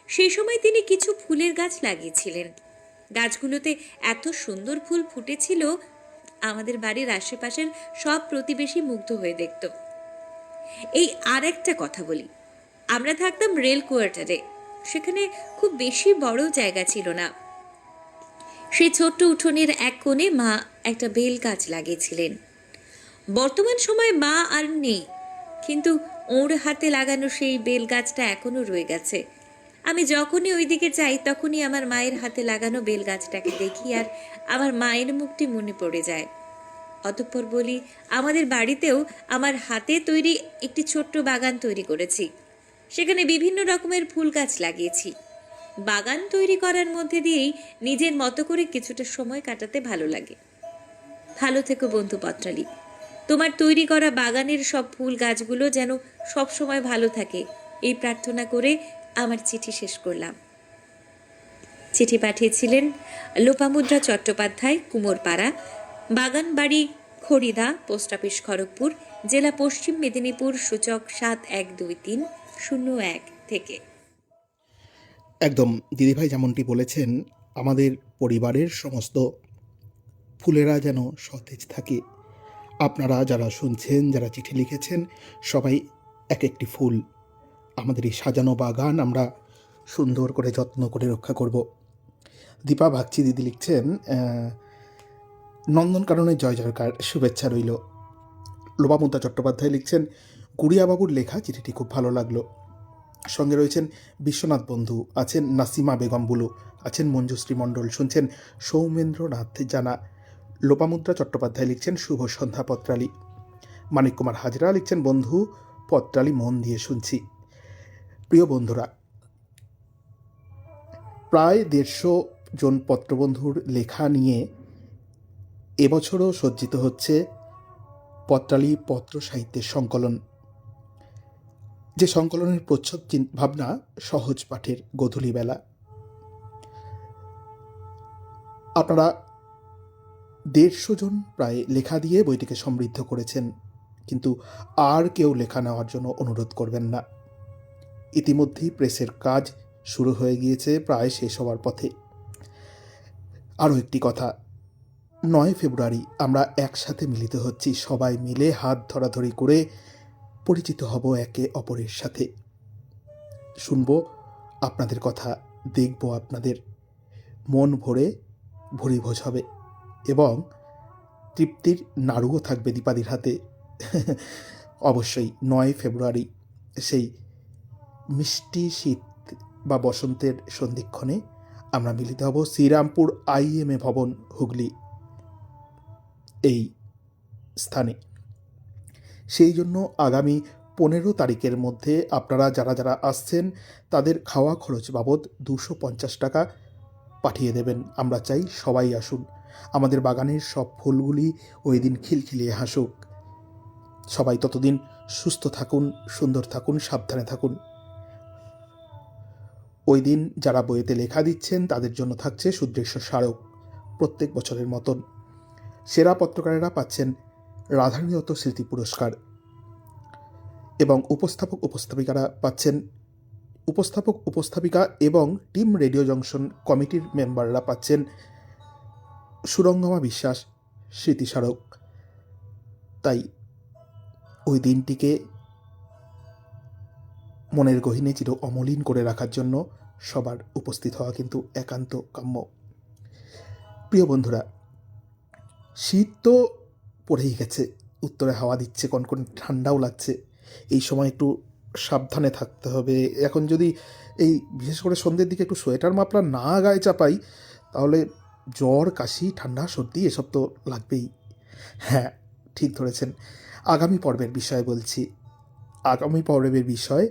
S3: সেই সময় তিনি কিছু ফুলের গাছ লাগিয়েছিলেন। গাছগুলোতে এত সুন্দর ফুল ফুটেছিল, আমাদের বাড়ির আশেপাশের সব প্রতিবেশী মুগ্ধ হয়ে দেখত। এই আর একটা কথা বলি, আমরা থাকতাম রেল কোয়ার্টারে। সেখানে খুব বেশি বড় জায়গা ছিল না। সেই ছোট্ট উঠোনের এক কোণে মা একটা বেল গাছ লাগিয়েছিলেন। বর্তমান সময়ে মা আর নেই, কিন্তু ওর হাতে লাগানো সেই বেল গাছটা এখনো রয়ে গেছে। আমি যখনই ওইদিকে যাই তখনই আমার মায়ের হাতে লাগানো বেল গাছটাকে দেখি আর আমার মায়ের মুখটি মনে পড়ে যায়। অতঃপর বলি, আমাদের বাড়িতেও আমার হাতে তৈরি একটি ছোট্ট বাগান তৈরি করেছি। সেখানে বিভিন্ন রকমের ফুল গাছ লাগিয়েছি। বাগান তৈরি করার মধ্যে দিয়েই নিজের মতো করে কিছুটা সময় কাটাতে ভালো লাগে। ভালো থেকো বন্ধু পত্রালী। তোমার তৈরি করা বাগানের সব ফুল গাছগুলো যেন সব সময় ভালো থাকে, এই প্রার্থনা করে আমার চিঠি শেষ করলাম। চিঠি পাঠিয়েছিলেন লোপামুদ্রা চট্টোপাধ্যায়, কুমোরপাড়া, বাগানবাড়ি, খড়িদা, পোস্ট অফিস, খড়গপুর, জেলা পশ্চিম মেদিনীপুর, সূচক 712301 থেকে।
S2: একদম দিদিভাই যেমনটি বলেছেন, আমাদের পরিবারের সমস্ত ফুলেরা যেন সতেজ থাকে। আপনারা যারা শুনছেন, যারা চিঠি লিখেছেন, সবাই এক একটি ফুল। আমাদের এই সাজানো বাগান আমরা সুন্দর করে যত্ন করে রক্ষা করব। দীপা বাগচি দিদি লিখছেন, নন্দনকাননের জয় জয়কার, শুভেচ্ছা রইল। লোপামুদ্রা চট্টোপাধ্যায় লিখছেন, গুড়িয়াবাবুর লেখা চিঠিটি খুব ভালো লাগলো। সঙ্গে রয়েছেন বিশ্বনাথ বন্ধু, আছেন নাসিমা বেগম বুলু, আছেন মঞ্জুশ্রী মণ্ডল, শুনছেন সৌমেন্দ্রনাথ জানা। লোপামুদ্রা চট্টোপাধ্যায় লিখছেন, শুভ সন্ধ্যা পত্রালী। মানিক কুমার হাজরা লিখছেন, বন্ধু পত্রালী মন দিয়ে শুনছি। প্রিয় বন্ধুরা, প্রায় 150 জন পত্রবন্ধুর লেখা নিয়ে এবছরও সজ্জিত হচ্ছে পত্রালী পত্র সাহিত্যের সংকলন, যে সংকলনের প্রচ্ছদ ভাবনা সহজ পাঠের গোধূলি বেলা। আপনারা 150 জন প্রায় লেখা দিয়ে বইটিকে সমৃদ্ধ করেছেন, কিন্তু আর কেউ লেখা নেওয়ার জন্য অনুরোধ করবেন না। ইতিমধ্যেই প্রেসের কাজ শুরু হয়ে গিয়েছে, প্রায় শেষ হওয়ার পথে। আরও একটি কথা, 9 ফেব্রুয়ারি আমরা একসাথে মিলিত হচ্ছি, সবাই মিলে হাত ধরাধরি করে পরিচিত হব একে অপরের সাথে। শুনব আপনাদের কথা, দেখব আপনাদের, মন ভরে ভুরিভোজ হবে এবং তৃপ্তির নাড়ুও থাকবে দীপাদির হাতে। অবশ্যই 9 ফেব্রুয়ারি সেই মিষ্টি শীত বা বসন্তের সন্ধিক্ষণে আমরা মিলিত হব শ্রীরামপুর IMA ভবন, হুগলি, এই স্থানে। সেই জন্য আগামী 15 তারিখের মধ্যে আপনারা যারা যারা আসছেন তাদের খাওয়া খরচ বাবদ 250 টাকা পাঠিয়ে দেবেন। আমরা চাই সবাই আসুন, আমাদের বাগানের সব ফুলগুলি ওই দিন খিলখিলিয়ে হাসুক। সবাই ততদিন সুস্থ থাকুন, সুন্দর থাকুন, সাবধানে থাকুন। ওই দিন যারা বইয়েতে লেখা দিচ্ছেন তাদের জন্য থাকছে সুদৃশ্য স্মারক, প্রত্যেক বছরের মতন। সেরা পত্রকারেরা পাচ্ছেন রাধারণীয়ত স্মৃতি পুরস্কার এবং উপস্থাপক উপস্থাপিকা এবং টিম রেডিও জংশন কমিটির মেম্বাররা পাচ্ছেন সুরঙ্গমা বিশ্বাস স্মৃতিস্মারক। তাই ওই দিনটিকে মনের গহীনে চির অমলিন করে রাখার জন্য সবার উপস্থিত হওয়া কিন্তু একান্ত কাম্য। প্রিয় বন্ধুরা, শীত তো পড়েই গেছে, উত্তরে হাওয়া দিচ্ছে, কনকনে ঠান্ডাও লাগছে। এই সময় একটু সাবধানে থাকতে হবে। এখন যদি এই বিশেষ করে সন্ধ্যের দিকে একটু সোয়েটার মাফলার না গায়ে চাপাই, তাহলে জ্বর, কাশি, ঠান্ডা, সর্দি এসব তো লাগবেই। হ্যাঁ, ঠিক ধরেছেন। আগামী পর্বের বিষয়ে বলছি। আগামী পর্বের বিষয়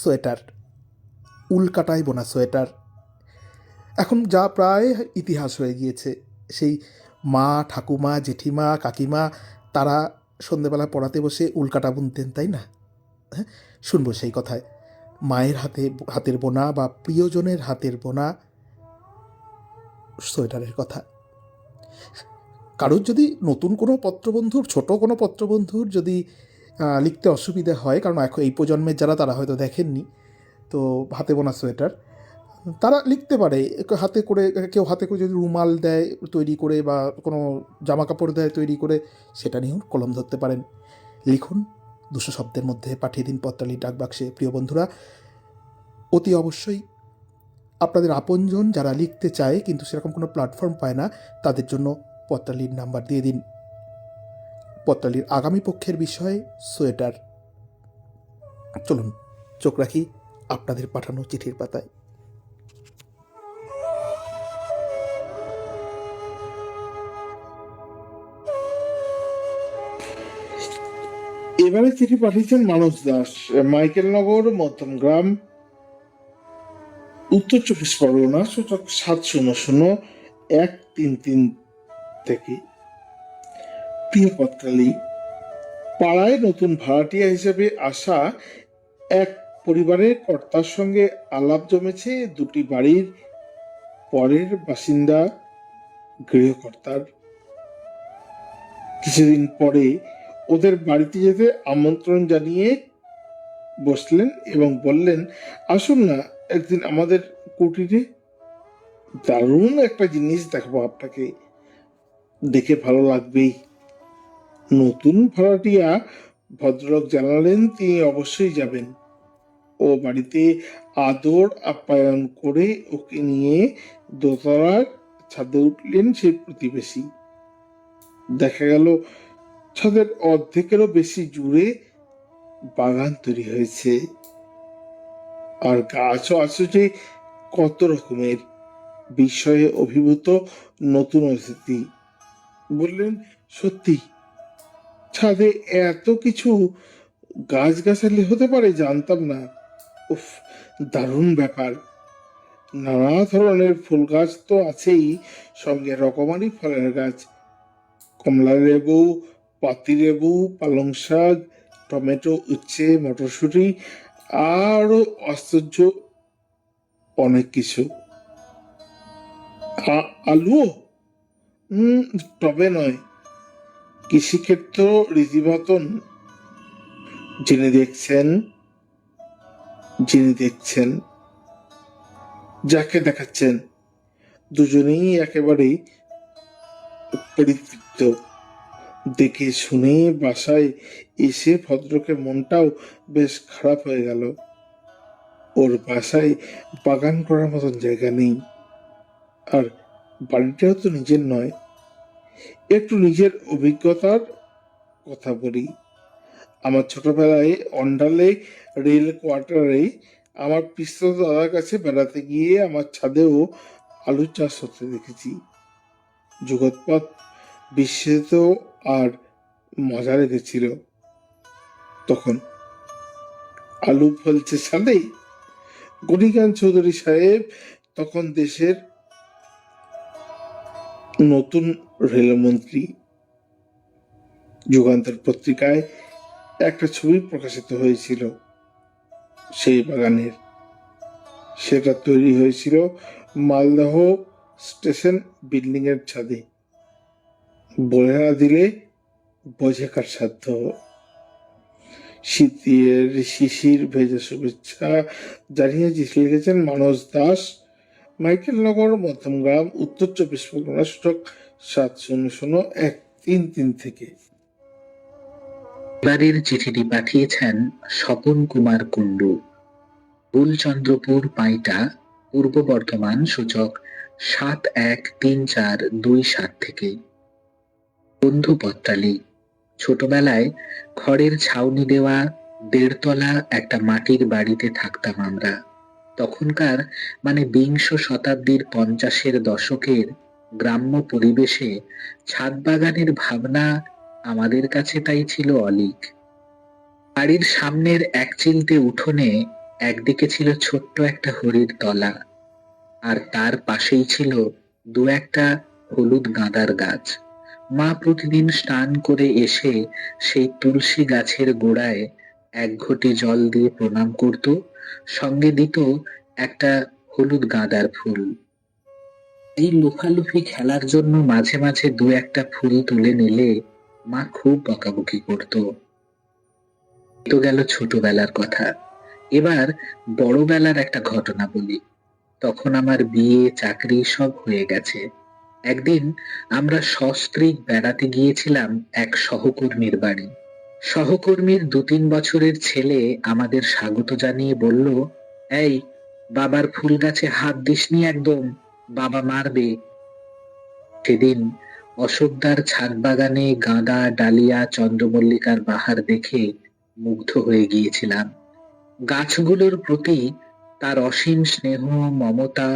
S2: সোয়েটার, উলকাটায় বোনা সোয়েটার। এখন যা প্রায় ইতিহাস হয়ে গিয়েছে। সেই মা, ঠাকুমা, জেঠিমা, কাকিমা তারা সন্ধেবেলা পড়াতে বসে উলকাটা বুনতেন, তাই না? হ্যাঁ, শুনবো সেই কথায় মায়ের হাতের বোনা বা প্রিয়জনের হাতের বোনা সোয়েটারের কথা। কারোর যদি নতুন কোনো পত্রবন্ধুর, ছোট কোনো পত্রবন্ধুর যদি লিখতে অসুবিধা হয়, কারণ এখন এই প্রজন্মের যারা তারা হয়তো দেখেননি, তো হাতে বোনা সোয়েটার তারা লিখতে পারে। হাতে করে কেউ হাতে করে যদি রুমাল দেয় তৈরি করে বা কোনো জামা কাপড় দেয় তৈরি করে, সেটা নিয়েও কলম ধরতে পারেন। লিখুন, 200 শব্দের মধ্যে পাঠিয়ে দিন পত্রালী ডাক বাক্সে। প্রিয় বন্ধুরা, অতি অবশ্যই আপনাদের আপনজন যারা লিখতে চায় কিন্তু সেরকম কোনো প্ল্যাটফর্ম পায় না, তাদের জন্য পত্রালীর নাম্বার দিয়ে দিন। পত্রালীর আগামী পক্ষের বিষয় সোয়েটার। চলুন চোখ রাখি আপনাদের পাঠানো চিঠির পাতায়। এবারে চিঠি পাঠিয়েছেন মানস দাস, মাইকেলনগর, মধ্যমগ্রাম, উত্তর 24 পরগনা, সূচক 700133 থেকে। প্রিয় পত্রালী, পাড়ায় নতুন ভাড়াটিয়া হিসেবে আসা এক পরিবারের কর্তার সঙ্গে আলাপ জমেছে দুটি বাড়ির পরের বাসিন্দা গৃহকর্তার। কিছুদিন পরে ওদের বাড়িতে যেতে আমন্ত্রণ জানিয়ে বসলেন এবং বললেন, আসুন না একদিন আমাদের কুটিরে, দারুণ একটা জিনিস দেখাবো আপনাকে, দেখে ভালো লাগবেই। নতুন ভাড়াটিয়া ভদ্রলোক জানালেন তিনি অবশ্যই যাবেন। ও বাড়িতে আদর আপ্যায়ন করে ওকে নিয়ে দোতলার ছাদে উঠলেন সেই প্রতিবেশী। দেখা গেল ছাদের অর্ধেকেরও বেশি জুড়ে বাগান তৈরি হয়েছে, আর গাছও আছে যে কত রকমের। বিস্ময়ে অভিভূত নতুন অতিথি বললেন, সত্যি ছাদে এত কিছু গাছগাছালি হতে পারে, জানতাম না। উফ, দারুণ ব্যাপার। নানা ধরনের ফুল গাছ তো আছেই, সঙ্গে রকমারি ফলের গাছ, কমলা লেবু, পাতি লেবু, পালং শাক, টমেটো, উচ্ছে, মটরশুঁটি, আরো আশ্চর্য অনেক কিছু। আলুও? টবে নয়, কৃষিক্ষেত্র রীতিমতন। যিনি দেখছেন, যাকে দেখাচ্ছেন, দুজনেই একেবারেই পরিতৃপ্ত। দেখে শুনে বাসায় এসে ভদ্রকের মনটাও বেশ খারাপ হয়ে গেল। ওর বাসায় বাগান করার মতন জায়গা নেই, আর বাড়িটাও তো নিজের নয়। একটু নিজের অভিজ্ঞতার কথা বলি। আমার ছোটবেলায় অন্ডালে রেল কোয়ার্টারে আমার পিস্তল দাদার কাছে বেড়াতে গিয়ে আমার ছাদেও আলু চাষ হতে দেখেছি। যুগোৎপাত বিস্মিত আর মজা লেগেছিল। তখন আলু ফলছে ছাদে। গণিকান চৌধুরী সাহেব তখন দেশের নতুন রেলমন্ত্রী। যুগান্তর পত্রিকায় একটা ছবি প্রকাশিত হয়েছিল সেই বাগানের। সেটা তৈরি হয়েছিল মালদহ স্টেশন বিল্ডিং এর ছাদে। বলে না দিলে বোঝে কার সাধ্য। শীতের শিশির ভেজা শুভেচ্ছা জানিয়ে চিঠি লিখেছেন মানস দাস, মাইকেলনগর, মধ্যমগ্রাম, উত্তর 24 পরগনা, সূচক 7000133 থেকে।
S4: এবারের চিঠিটি পাঠিয়েছেন স্বপন কুমার কুণ্ডু, বুলচন্দ্রপুর, পাইটা, পূর্ব বর্ধমান, সূচক 713427 থেকে। বন্ধু পত্রালি, ছোটবেলায় খড়ের ছাউনি দেওয়া 1.5 তলা একটা মাটির বাড়িতে থাকতাম আমরা। তখনকার মানে 20 শতাব্দীর 50-এর দশকের গ্রাম্য পরিবেশে ছাদ বাগানের ভাবনা আমাদের কাছে তাই ছিল অলীক। বাড়ির সামনের এক চিলতে উঠোনে একদিকে ছিল ছোট্ট একটা হরির তলা, আর তার পাশেই ছিল 2-একটা হলুদ গাঁদার গাছ। মা প্রতিদিন স্নান করে এসে সেই তুলসী গাছের গোড়ায় 1 ঘটি জল দিয়ে প্রণাম করত, সঙ্গে দিত একটা হলুদ গাঁদার ফুল। এই লুফালুফি খেলার জন্য মাঝে মাঝে 2-একটা ফুল তুলে নিলে মা খুব বকাবকি করত। তো গেল ছোটবেলার কথা। এবার বড়বেলার একটা ঘটনা বলি। তখন আমার বিয়ে, চাকরি সব হয়ে গেছে। একদিন আমরা সস্ত্রীক বেড়াতে গিয়েছিলাম এক সহকর্মীর বাড়ি। সহকর্মীর 2-3 বছরের ছেলে আমাদের স্বাগত জানিয়ে বলল, এই বাবার ফুল গাছে হাত দিসনি একদম, বাবা মারবে। সেদিন অশোকদার ছাদ বাগানে গাঁদা, ডালিয়া, চন্দ্রমল্লিকার বাহার দেখে মুগ্ধ হয়ে গিয়েছিলাম। গাছগুলোর প্রতি তার অসীম স্নেহ, মমতা,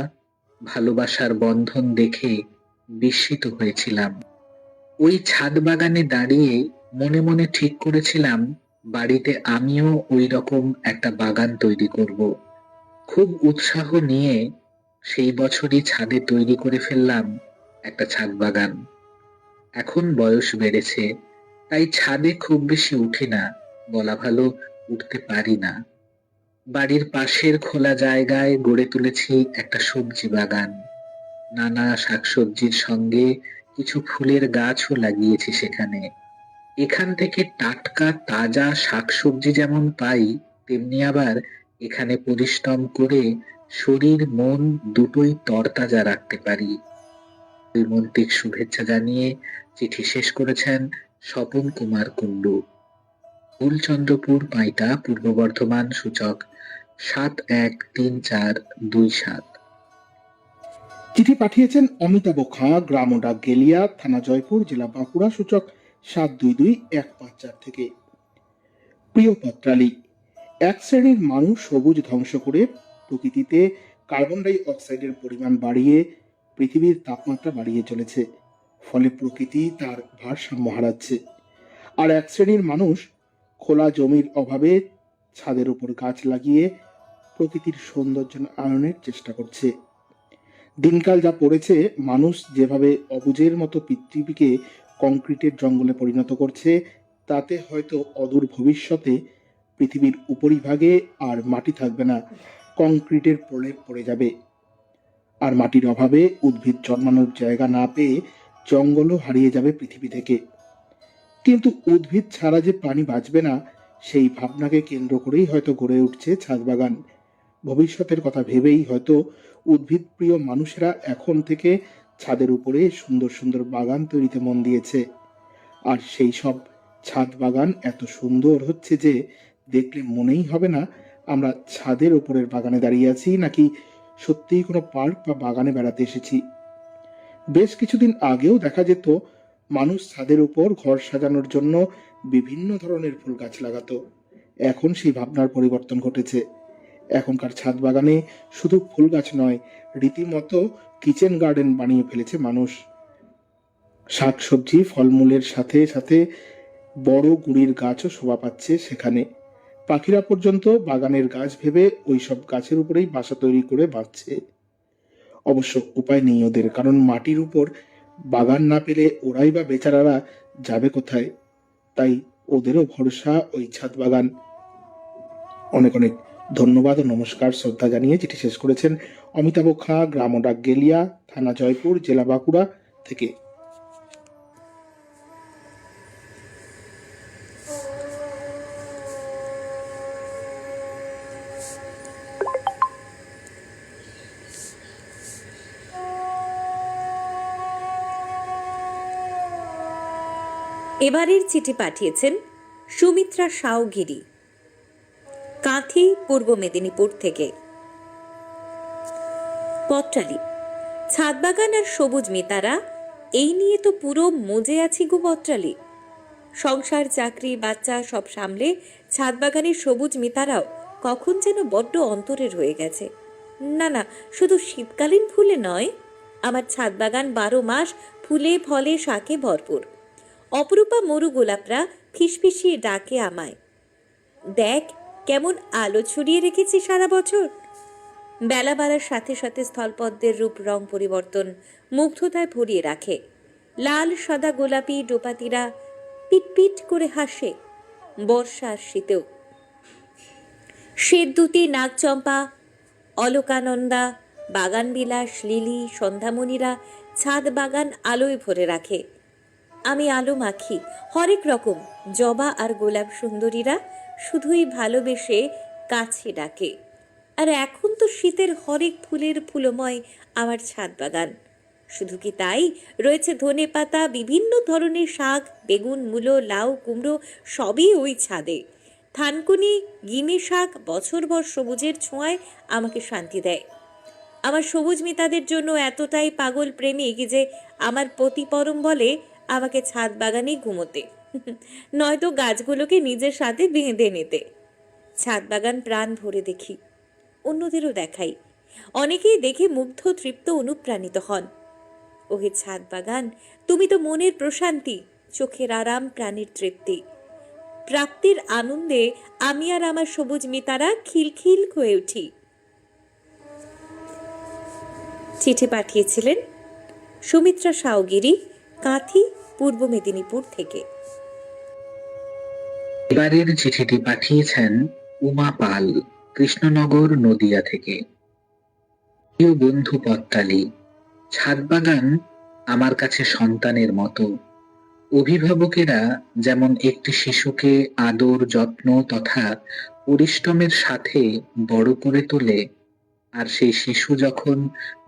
S4: ভালোবাসার বন্ধন দেখে বিস্মিত হয়েছিলাম। ওই ছাদ বাগানে দাঁড়িয়ে মনে মনে ঠিক করেছিলাম বাড়িতে আমিও ওই রকম একটা বাগান তৈরি করব। খুব উৎসাহ নিয়ে সেই বছরই ছাদে তৈরি করে ফেললাম একটা ছাদ বাগান। এখন বয়স বেড়েছে, তাই ছাদে খুব বেশি উঠি না, বলা ভালো উঠতে পারি না। বাড়ির পাশের খোলা জায়গায় গড়ে তুলেছি একটা সবজি বাগান। নানা শাকসবজির সঙ্গে কিছু ফুলের গাছও লাগিয়েছি সেখানে। এখান থেকে টাটকা তাজা শাকসবজি যেমন পাই, তেমনি আবার এখানে পরিশ্রম করে শরীর মন দুটোই তরতাজা রাখতে পারি। মন্ত্রিক শুভেচ্ছা জানিয়ে চিঠি শেষ করেছেন স্বপন কুমার কুণ্ডু। ফুলচন্দ্রপুর, পাইটা, পূর্ব বর্ধমান, সূচক 713427।
S2: চিঠি পাঠিয়েছেন অমিতাভ খাঁ, গ্রাম ও ডাক গেলিয়া, থানা জয়পুর, জেলা বাঁকুড়া, সূচক 722154 থেকে। প্রিয় পত্রালী, এক শ্রেণীর মানুষ সবুজ ধ্বংস করে প্রকৃতিতে কার্বন ডাই অক্সাইডের পরিমাণ বাড়িয়ে পৃথিবীর তাপমাত্রা বাড়িয়ে চলেছে। ফলে প্রকৃতি তার ভারসাম্য হারাচ্ছে। আর এক শ্রেণীর মানুষ খোলা জমির অভাবে ছাদের উপর গাছ লাগিয়ে প্রকৃতির সৌন্দর্য আনয়নের চেষ্টা করছে। দিনকাল যা পড়েছে, মানুষ যেভাবে অবুঝের মতো পৃথিবীকে কংক্রিটের জঙ্গলে পরিণত করছে, তাতে হয়তো অদূর ভবিষ্যতে পৃথিবীর উপরিভাগে আর মাটি থাকবে না, কংক্রিটের প্রলেপ পড়ে যাবে। আর মাটির অভাবে উদ্ভিদ জন্মানোর জায়গা না পেয়ে জঙ্গলও হারিয়ে যাবে পৃথিবী থেকে। কিন্তু উদ্ভিদ ছাড়া যে প্রাণী বাঁচবে না, সেই ভাবনাকে কেন্দ্র করেই হয়তো গড়ে উঠছে ছাদ বাগান। ভবিষ্যতের কথা ভেবেই হয়তো উদ্ভিদ প্রিয় মানুষেরা এখন থেকে ছাদের উপরে সুন্দর সুন্দর বাগান তৈরিতে মন দিয়েছে। আর সেই সব ছাদ বাগান এত সুন্দর হচ্ছে যে দেখলে মনেই হবে না আমরা ছাদের উপরের বাগানে দাঁড়িয়ে আছি, নাকি সত্যিই কোনো পার্ক বা বাগানে বেড়াতে এসেছি। বেশ কিছুদিন আগেও দেখা যেত মানুষ ছাদের উপর ঘর সাজানোর জন্য বিভিন্ন ধরনের ফুল গাছ লাগাতো। এখন সেই ভাবনার পরিবর্তন ঘটেছে। এখনকার ছাদ বাগানে শুধু ফুল গাছ নয়, রীতিমতো কিচেন গার্ডেন বানিয়ে ফেলেছে মানুষ। শাকসবজি ফলমূলের সাথে সাথে বড় গুড়ির গাছও শোভা পাচ্ছে সেখানে। পাখিরা পর্যন্ত বাগানের গাছ ভেবে ওইসব গাছের উপরেই বাসা তৈরি করে বাঁচছে। অবশ্য উপায় নেই ওদের, কারণ মাটির উপর বাগান না পেলে ওরাই বা বেচারারা যাবে কোথায়। তাই ওদেরও ভরসা ওই ছাদ বাগান। অনেক অনেক ধন্যবাদ ও নমস্কার, শ্রদ্ধা জানিয়ে চিঠি শেষ করেছেন অমিতাভ খাঁ, গ্রাম ও ডাক গেলিয়া, থানা জয়পুর, জেলা বাঁকুড়া থেকে।
S3: এবারের চিঠি পাঠিয়েছেন সুমিত্রা সাউগিরি, কাঁথি, পূর্ব মেদিনীপুর থেকে। পত্রালী, ছাদ বাগান আর সবুজ মিতারা, এই নিয়ে তো পুরো মজে আছি গো পত্রালী। সংসার, চাকরি, বাচ্চা সব সামলে ছাদ বাগানের সবুজ মিতারাও কখন যেন বড্ড অন্তরের হয়ে গেছে। না না, শুধু শীতকালীন ফুলে নয়, আমার ছাদ বাগান 12 মাস ফুলে ফলে শাকে ভরপুর। অপরূপা মরু গোলাপরা ফিসফিসিয়ে ডাকে আমায়, দেখ কেমন আলো ছড়িয়ে রেখেছি সারা বছর। বেলা বাড়ার সাথে সাথে স্থলপদ্মের রূপ রং পরিবর্তন মুগ্ধতায় ভরিয়ে রাখে। লাল সাদা গোলাপি ডোপাতিরা পিটপিট করে হাসে বর্ষার শীতেও। শ্বেতদূতী, নাগচম্পা, অলকানন্দা, বাগানবিলাস, লিলি, সন্ধ্যামণিরা ছাদ বাগান আলোয় ভরে রাখে। আমি আলো মাখি হরেক রকম জবা আর গোলাপ সুন্দরীরা শুধুই ভালোবেসে কাছে ডাকে। আর এখন তো শীতের হরেক ফুলের ফুলময় আমার ছাদ বাগান। শুধু কি তাই, রয়েছে ধনেপাতা, বিভিন্ন ধরনের শাক, বেগুন, মূলো, লাউ, কুমড়ো সবই ওই ছাদে। থানকুনি, গিমে শাক বছরভর সবুজের ছোঁয়ায় আমাকে শান্তি দেয়। আমার সবুজ মিতাদের জন্য এতটাই পাগল প্রেমিক যে আমার পতিপরম বলে আমাকে ছাদ বাগানে ঘুমোতে, নয়তো গাছগুলোকে নিজের সাথে বেঁধে নিতে। ছাদ বাগান প্রাণ ভরে দেখি, অন্যদেরও দেখাই। অনেকেই দেখে মুগ্ধ, তৃপ্ত, অনুপ্রাণিত হন। ওহে ছাদ বাগান, তুমি তো মনের প্রশান্তি, চোখের আরাম, প্রাণের তৃপ্তি। প্রাপ্তির আনন্দে আমি আর আমার সবুজ মিতারা খিলখিল হয়ে উঠি। চিঠি পাঠিয়েছিলেন সুমিত্রা সাউগিরি, কাঁথি, পূর্ব মেদিনীপুর থেকে।
S4: এবারের চিঠিটি পাঠিয়েছেন উমা পাল, কৃষ্ণনগর, নদিয়া থেকে। প্রিয় বন্ধু পত্তালী, ছাদ বাগান আমার কাছে সন্তানের মতো। অভিভাবকেরা যেমন একটি শিশুকে আদর, যত্ন তথা পরিশ্রমের সাথে বড় করে তোলে, আর সেই শিশু যখন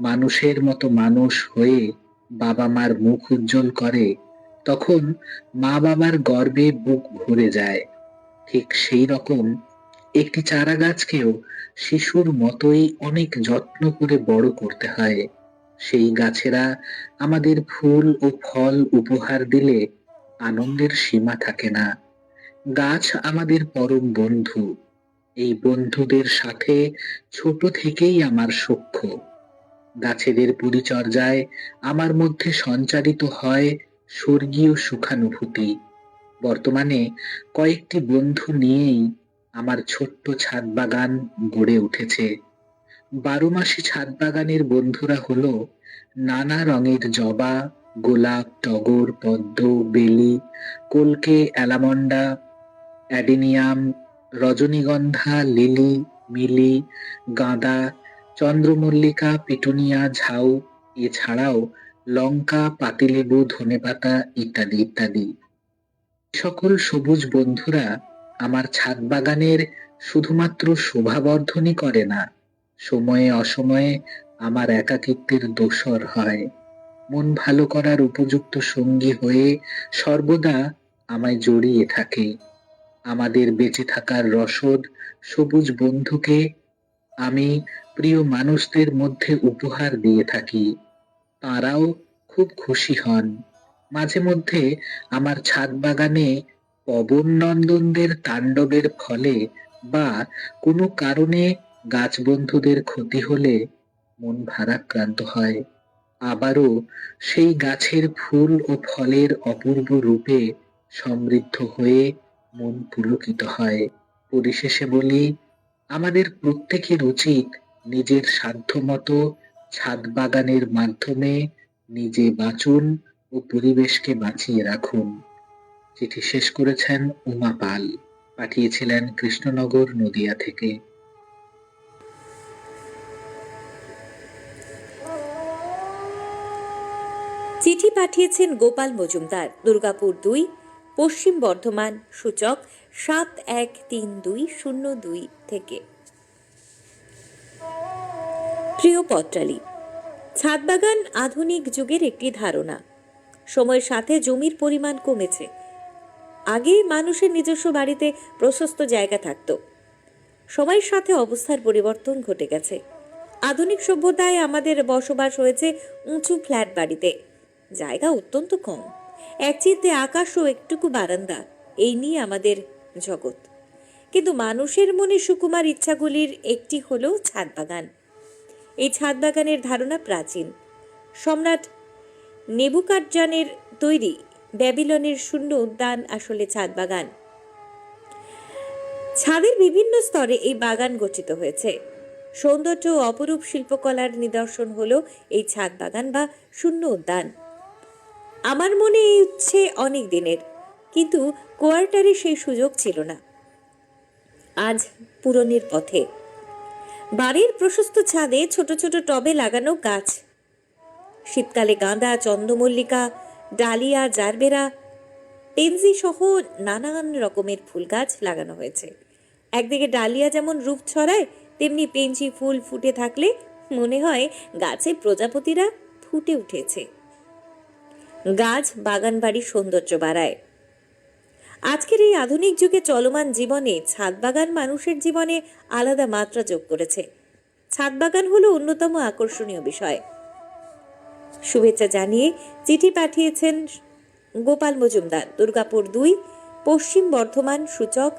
S4: মানুষের মতো মানুষ হয়ে বাবা মার মুখ উজ্জ্বল করে, তখন মা বাবার গর্বে বুক ভরে যায়। ঠিক সেই রকম একটি চারা গাছকেও শিশুর মতোই অনেক যত্ন করে বড় করতে হয়। সেই গাছেরা আমাদের ফুল ও ফল উপহার দিলে আনন্দের সীমা থাকে না। গাছ আমাদের পরম বন্ধু। এই বন্ধুদের সাথে ছোট থেকেই আমার সখ্য। গাছেদের পরিচর্যায় আমার মধ্যে সঞ্চারিত হয় স্বর্গীয় সুখানুভূতি। বর্তমানে কয়েকটি বন্ধু নিয়েই আমার ছোট্ট ছাদ বাগান গড়ে উঠেছে। 12 মাসি ছাদ বাগানের বন্ধুরা হলো নানা রঙের জবা, গোলাপ, টগর, পদ্ম, বেলি, কলকে, অ্যালামন্ডা, অ্যাডেনিয়াম, রজনীগন্ধা, লিলি, মিলি, গাঁদা, চন্দ্রমল্লিকা, পিটুনিয়া, ঝাউ, এছাড়াও লঙ্কা, পাতিলেবু, ধনেপাতা ইত্যাদি ইত্যাদি। সকল সবুজ বন্ধুরা আমার ছাদ বাগানের শুধুমাত্র শোভাবর্ধনই করে না, সময়ে অসময়ে আমার একাকিত্বের দোসর হয়। মন ভালো করার উপযুক্ত সঙ্গী হয়ে সর্বদা আমায় জড়িয়ে থাকে। আমাদের বেঁচে থাকার রসদ সবুজ বন্ধুকে আমি প্রিয় মানুষদের মধ্যে উপহার দিয়ে থাকি। তারাও খুব খুশি হন। মাঝে মধ্যে আমার ছাদ বাগানে পবন নন্দনদের তাণ্ডবের ফলে বা কোনো কারণে গাছ বন্ধুদের ক্ষতি হলে মন ভারাক্রান্ত হয়। আবারও সেই গাছের ফুল ও ফলের অপূর্ব রূপে সমৃদ্ধ হয়ে মন পুলকিত হয়। পরিশেষে বলি, আমাদের প্রত্যেকের উচিত নিজের সাধ্যমতো ছাদ বাগানের মাধ্যমে নিজে বাঁচুন ও পরিবেশকে বাঁচিয়ে রাখুন। চিঠি শেষ করেছেন উমা পাল, পাঠিয়েছিলেন কৃষ্ণনগর, নদিয়া থেকে।
S3: চিঠি পাঠিয়েছেন গোপাল মজুমদার, দুর্গাপুর 2, পশ্চিম বর্ধমান, সূচক 713202 থেকে। প্রিয় পত্রালী, ছাদ বাগান আধুনিক যুগের একটি ধারণা। সময়ের সাথে জমির পরিমাণ কমেছে। আগে মানুষের নিজস্ব বাড়িতে প্রশস্ত জায়গা থাকতো। সময়ের সাথে অবস্থার পরিবর্তন ঘটে গেছে। আধুনিক সভ্যতায় আমাদের বসবাস হয়েছে উঁচু ফ্ল্যাট বাড়িতে। জায়গা অত্যন্ত কম, একচিলতে আকাশ ও একটুকু বারান্দা, এই নিয়ে আমাদের জগৎ। কিন্তু মানুষের মনে সুকুমার ইচ্ছাগুলির একটি হলো ছাদ বাগান। এই ছাদ বাগানের ধারণা প্রাচীন। সম্রাট নেবুকাডনেজারের তৈরি ব্যাবিলনের শূন্য উদ্যান আসলে ছাদ বাগান। ছাদের বিভিন্ন স্তরে এই বাগান গঠিত হয়েছে। সৌন্দর্য ও অপরূপ শিল্পকলার নিদর্শন হলো এই ছাদ বাগান বা শূন্য উদ্যান। আমার মনে এই ইচ্ছে অনেক দিনের, কিন্তু কোয়ার্টারে সেই সুযোগ ছিল না। আজ পূরণের পথে। বাড়ির প্রশস্ত ছাদে ছোট ছোট টবে লাগানো গাছ। শীতকালে গাঁদা, চন্দ্রমল্লিকা, ডালিয়া, জারবেরা, পেনজি সহ নানান রকমের ফুল গাছ লাগানো হয়েছে। একদিকে ডালিয়া যেমন রূপ ছড়ায়, তেমনি পেনজি ফুল ফুটে থাকলে মনে হয় গাছে প্রজাপতিরা ফুটে উঠেছে। গাছ বাগান বাড়ির সৌন্দর্য বাড়ায়। আজকের এই আধুনিক যুগে চলমান জীবনে ছাদ বাগান মানুষের জীবনে আলাদা মাত্রা যোগ করেছে। ছাদ বাগান হলো অন্যতম আকর্ষণীয় বিষয়। শুভেচ্ছা জানিয়ে চিঠি পাঠিয়েছেন গোপাল মজুমদার, দুর্গাপুর 2, পশ্চিম বর্ধমান, সূচক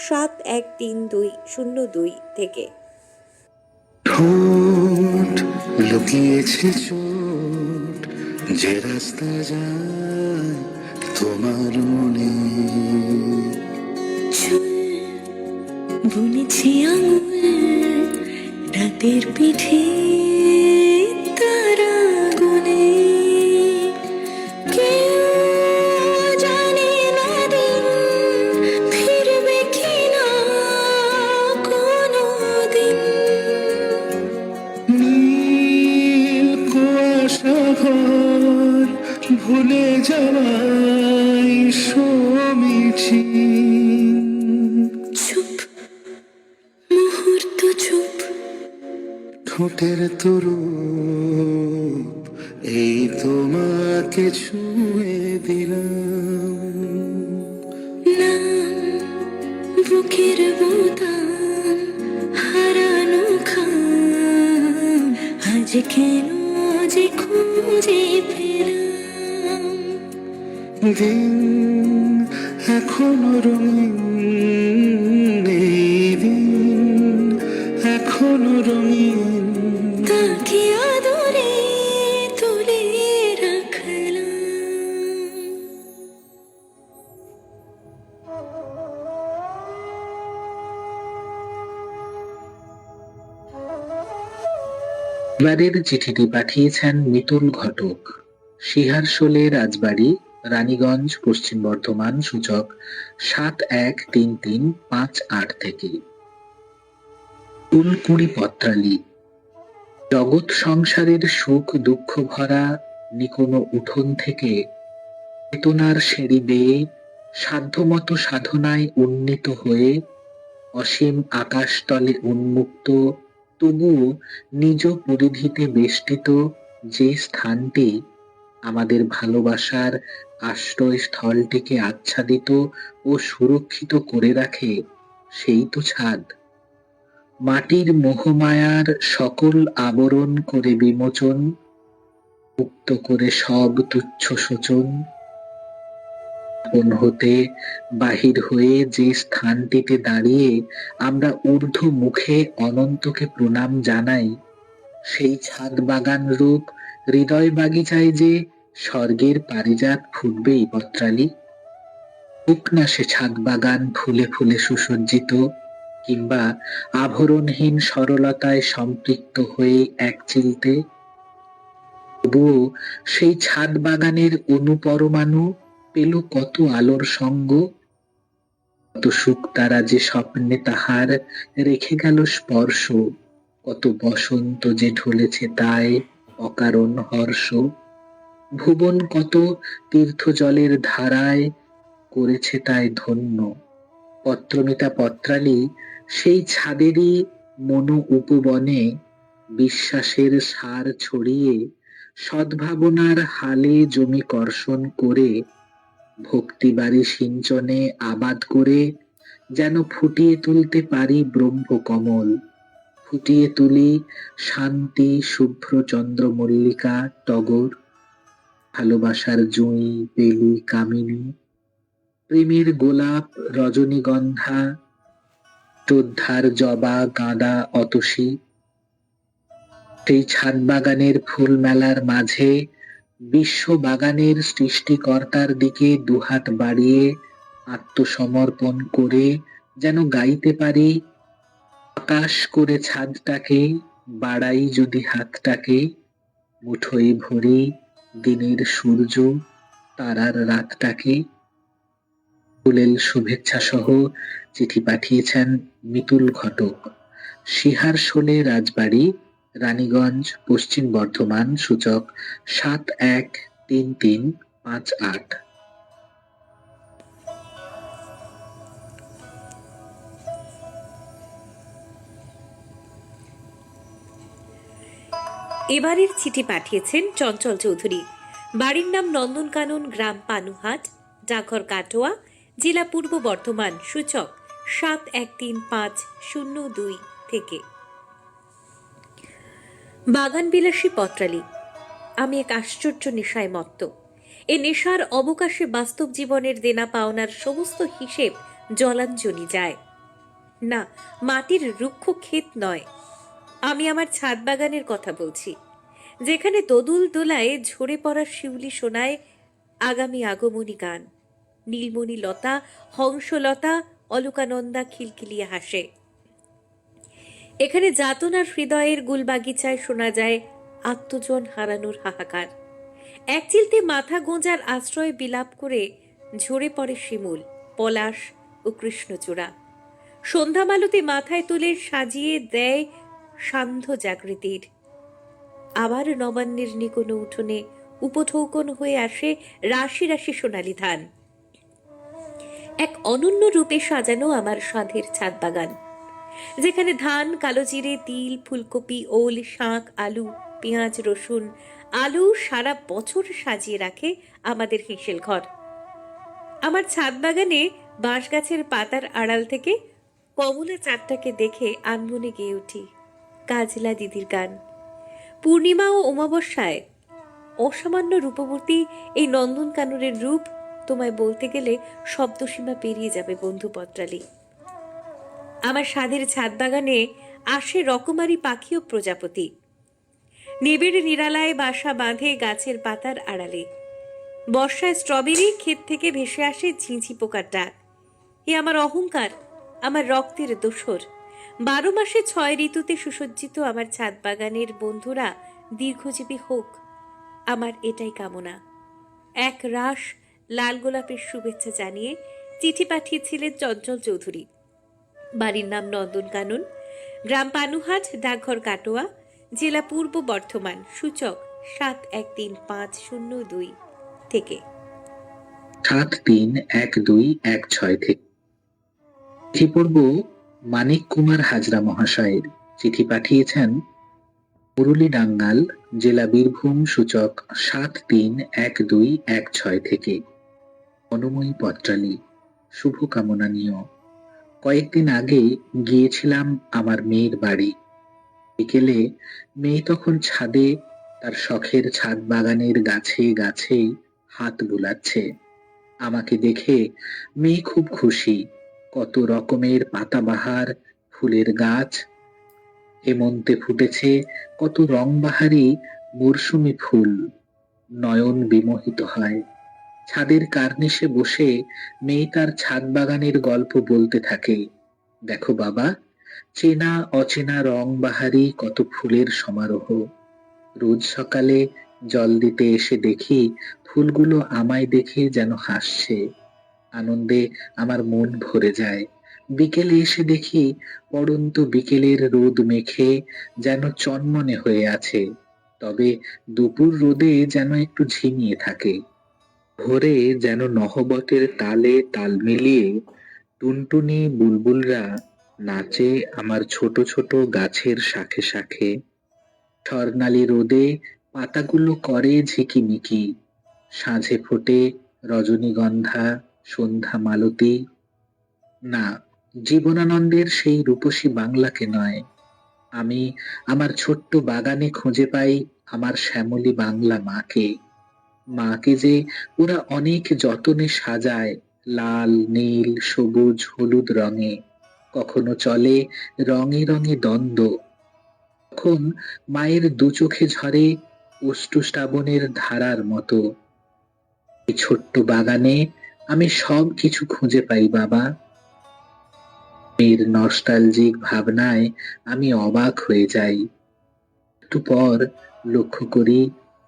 S3: 713202 থেকে।
S1: ঠোঁট লুকিয়েছে চোট, যে রাস্তা যায় তোমার মনে।
S5: বুনেছি আঙুল রাতের পিঠে তারা গুনে, কেউ জানে না দিন ফিরবে কিনা কোনো দিন।
S1: নীল কুয়াশা ভুলে যাওয়াই সমীচীন।
S5: চুপ, মুহূর্ত চুপ,
S1: ঠোঁটের তরু এই তোমাকে ছুঁয়ে দিলাম।
S5: নাম বুকের বোতাম, হারানো খাম, আজ কেন যে খুঁজে পেলাম।
S1: দিন এখনো রঙিন, এই দিন এখনো রঙিন।
S5: তাকে আদরে তুলে রাখলাম।
S4: এবারের চিঠিটি পাঠিয়েছেন মিতুল ঘটক, সিহারশোলে রাজবাড়ি, রানীগঞ্জ, পশ্চিম বর্ধমান, সূচক 713358 থেকে। ফুলকুড়ি পত্রালি। জগৎ সংসারের সুখ দুঃখ ভরা নিকোনো উঠোন থেকে চেতনার সিঁড়ি বেয়ে সাধ্যমতো সাধনায় উন্নীত হয়ে অসীম আকাশতলে উন্মুক্ত, তবুও নিজ পরিধিতে বেষ্টিত যে স্থানটি আমাদের ভালোবাসার আশ্রয়স্থলটিকে আচ্ছাদিত ও সুরক্ষিত করে রাখে, সেই তো ছাদ। মাটির মোহমায়ার সকল আবরণ করে বিমোচন, মুক্ত করে সব তুচ্ছ শোচন, আপন হতে বাহির হয়ে যে স্থানটিতে দাঁড়িয়ে আমরা ঊর্ধ্ব মুখে অনন্তকে প্রণাম জানাই, সেই ছাদ বাগান রূপ হৃদয় বাগিচায় যে স্বর্গের পারিজাত ফুটবেই পত্রালি। হোক না সে ছাদ বাগান ফুলে ফুলে সুসজ্জিত, কিংবা আভরণহীন সরলতায় সম্পৃক্ত হয়ে এক চিলতে, তবুও সেই ছাদ বাগানের অনুপরমাণু পেল কত আলোর সঙ্গ, কত সুখ তারা যে স্বপ্নে তাহার রেখে গেল স্পর্শ, কত বসন্ত যে ঢলেছে তাই অকারণ হর্ষ, ভুবন কত তীর্থ জলের ধারায় করেছে তাই ধন্য। পত্রমিতা পত্রালি সেই ছাদেরই মনো উপবনে বিশ্বাসের সার ছড়িয়ে সদ্ভাবনার হালে জমি কর্ষণ করে ভক্তিবাড়ি সিঞ্চনে আবাদ করে যেন ফুটিয়ে তুলতে পারি ব্রহ্মকমল, ফুটিয়ে তুলি শান্তি শুভ্র চন্দ্রমল্লিকা টগর, ভালোবাসার জুঁই বেলি কামিনী, প্রেমের গোলাপ রজনীগন্ধা, শ্রদ্ধার জবা গাঁদা অতসী। সেই ছাদ বাগানের ফুল মেলার মাঝে বিশ্ব বাগানের সৃষ্টিকর্তার দিকে দুহাত বাড়িয়ে আত্মসমর্পণ করে যেন গাইতে পারি, আকাশ করে ছাদটাকে বাড়াই যদি হাতটাকে, মুঠোয় ভরি দিনের সূর্য তারার রাতটাকে। ফুলেল শুভেচ্ছা সহ চিঠি পাঠিয়েছেন মিতুল ঘটক, সিহারশোলে রাজবাড়ি, রানীগঞ্জ, পশ্চিম বর্ধমান, সূচক 713358।
S3: এবারের চিঠি পাঠিয়েছেন চঞ্চল চৌধুরী, বাড়ির নাম নন্দনকানন, গ্রাম পানুহাট, ডাকঘর কাটোয়া, জেলা পূর্ব বর্ধমান, সূচক 713502 থেকে। বাগান বিলাসী পত্রালি। আমি এক আশ্চর্য নেশায় মত্ত। এ নেশার অবকাশে বাস্তব জীবনের দেনা পাওনার সমস্ত হিসেব জলাঞ্জলি যায়। না, মাটির রুক্ষ ক্ষেত নয়, আমি আমার ছাদ বাগানের কথা বলছি, যেখানে দোদুল দোলায় ঝরে পড়া শিউলি শোনায় আগামী আগমনী গান। নীলমণি লতা, হংসলতা, অলকানন্দা খিলখিলিয়ে হাসে। এখানে যাতনার হৃদয়ের গুলবাগিচায় শোনা যায় আত্মজন হারানোর হাহাকার। এক চিলতে মাথা গোঁজার আশ্রয় বিলাপ করে ঝরে পড়ে শিমুল, পলাশ ও কৃষ্ণচূড়া। সন্ধ্যামালতে মাথায় তুলে সাজিয়ে দেয় সান্ধ্য জাগৃতির। আবার নবান্নের নিকোনো উঠোনে উপঢৌকন হয়ে আসে রাশি রাশি সোনালী ধান। এক অনন্য রূপে সাজানো আমার সাধের ছাদ বাগান, যেখানে ধান, কালো জিরে, তিল, ফুলকপি, ওল, শাক, আলু, পেঁয়াজ, রসুন, আলু সারা বছর সাজিয়ে রাখে আমাদের হেঁসেল ঘর। আমার ছাদ বাগানে বাঁশ গাছের পাতার আড়াল থেকে কমলা চাঁদটাকে দেখে আনমনে গেয়ে উঠি কাজলা দিদির গান। পূর্ণিমা ও অমাবস্যায় অসামান্য রূপবতী এই নন্দনকাননের রূপ তোমায় বলতে গেলে শব্দসীমা পেরিয়ে যাবে বন্ধু পত্রালি। আমার সাধের ছাদ বাগানে আসে রকমারি পাখি ও প্রজাপতি, নিবিড় নিরালায় বাসা বাঁধে গাছের পাতার আড়ালে। বর্ষায় স্ট্রবেরি ক্ষেত থেকে ভেসে আসে ঝিঁঝি পোকার ডাক। এ আমার অহংকার, আমার রক্তের দোসর। 12 মাসে 6 ঋতুতে সুসজ্জিত আমার ছাদ বাগানের বন্ধুরা দীর্ঘজীবী হোক, আমার এটাই কামনা। এক রাশ লাল গোলাপের শুভেচ্ছা জানিয়ে চিঠি পাঠিয়েছিলেন চঞ্চল চৌধুরী। বাড়ির নাম নন্দনকানন, গ্রাম পানুহাট, ডাকঘর কাটোয়া, জেলা পূর্ব বর্ধমান, সূচক 713502 থেকে।
S4: 731216 থেকে। চিঠি পড়ব মানিক কুমার হাজরা মহাশয়ের। চিঠি পাঠিয়েছেন মুরলী ডাঙ্গাল, জেলা বীরভূম, সূচক 731216 থেকে। অনুময়ী পত্রালি, শুভকামনা নিও। কয়েকদিন আগে গিয়েছিলাম আমার মেয়ের বাড়ি। বিকেলে মেয়ে তখন ছাদে তার শখের ছাদ বাগানের গাছে গাছে হাত বুলাচ্ছে। আমাকে দেখে মেয়ে খুব খুশি। কত রকমের পাতাবাহার ফুলের গাছ, হেমন্তে ফুটেছে কত রংবাহারি মরশুমি ফুল, নয়ন বিমোহিত হয়। ছাদের কার্নিশে বসে মেয়ে তার ছাদ বাগানের গল্প বলতে থাকে। দেখো বাবা, চেনা অচেনা রংবাহারি কত ফুলের সমারোহ। রোজ সকালে জল দিতে এসে দেখি ফুলগুলো আমায় দেখে যেন হাসছে। আনন্দে আমার মন ভরে যায়। বিকেলে এসে দেখি পড়ন্ত বিকেলের রোদ মেখে যেন চনমনে হয়ে আছে, তবে দুপুর রোদে যেন একটু ঝিমিয়ে থাকে। ভোরে যেন নহবতের তালে তাল মিলিয়ে টুনটুনি বুলবুলরা নাচে আমার ছোট ছোট গাছের শাখে শাখে। স্বর্ণালী রোদে পাতাগুলো করে ঝিকিমিকি। সাঁঝে ফোটে রজনীগন্ধা, সন্ধ্যা মালতী। না, জীবনানন্দের সেই রূপসী বাংলাকে নয়। আমি আমার ছোট্ট বাগানে খুঁজে পাই আমার শ্যামলী বাংলা মাকে। মাকে যে ওরা অনেক যতনে সাজায় লাল, নীল, সবুজ, হলুদ রঙে। কখনো চলে রঙে রঙে দ্বন্দ্ব। তখন মায়ের দু চোখে ঝরে অশ্রু শ্রাবণের ধারার মতো। এই ছোট্ট বাগানে আমি সব কিছু খুঁজে পাই বাবা। মেয়ের নস্টালজিক ভাবনায় আমি অবাক হয়ে যাই। একটু পর লক্ষ্য করি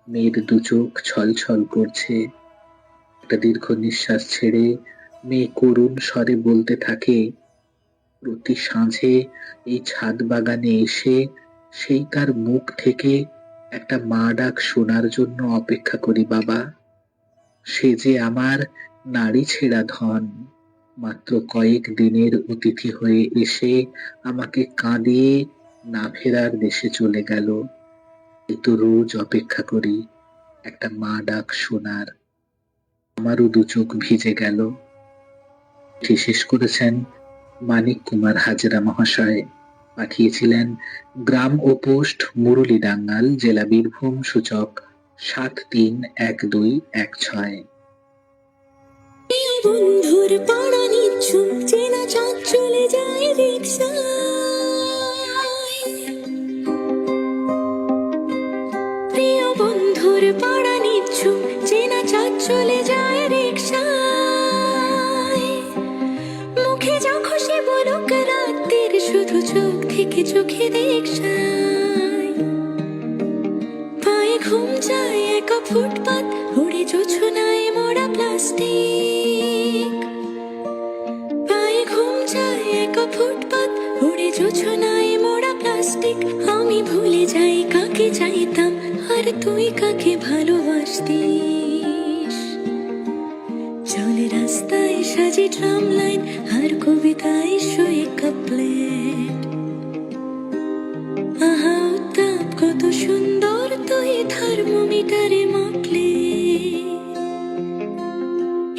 S4: মেয়ের দু চোখ ছলছল করছে। একটা দীর্ঘ নিঃশ্বাস ছেড়ে মেয়ে করুণ স্বরে বলতে থাকে, প্রতি সাঁঝে এই ছাদ বাগানে এসে সেই তার মুখ থেকে একটা মা ডাক শোনার জন্য অপেক্ষা করি বাবা। সে যে আমার নারী ছেঁড়া ধন, মাত্র কয়েক দিনের অতিথি হয়ে এসে আমাকে কাঁদিয়ে না ফেরার দেশে চলে গেল। এই তো রোজ অপেক্ষা করি একটা মা ডাক শোনার। আমারও দু চোখ ভিজে গেল। চিঠি শেষ করেছেন মানিক কুমার হাজরা মহাশয়। পাঠিয়েছিলেন গ্রাম ও পোস্ট মুরলী ডাঙ্গাল, জেলা বীরভূম, সূচক 731216।
S5: প্রিয় বন্ধুর পাড়া নিচ্ছু চেনা চাঁদ চলে যায় রিকশায়। প্রিয় বন্ধুর পাড়া নিচ্ছু চেনা চাঁদ চলে যায় রিকশায়। মুখে যা খুশি বলুক রাতের, শুধু চোখ থেকে চোখে দেখছায়। পায়ে ঘুম যায় একা ফুটপাত, উড়ে জোছনায় মোড়া প্লাস্টিক। পায়ে ঘুম যায় একা ফুটপাত, উড়ে জোছনায় মোড়া প্লাস্টিক। আমি ভুলে যাই কাকে চাইতাম, আর তুই কাকে ভালোবাসতিস। চলে রাস্তায় সাজি ট্রাম লাইন, আর কবিতায় শুয়ে কাপলেট। আহা উত্তাপ কত সুন্দর, তুই থার্মোমিটারে মাপলে।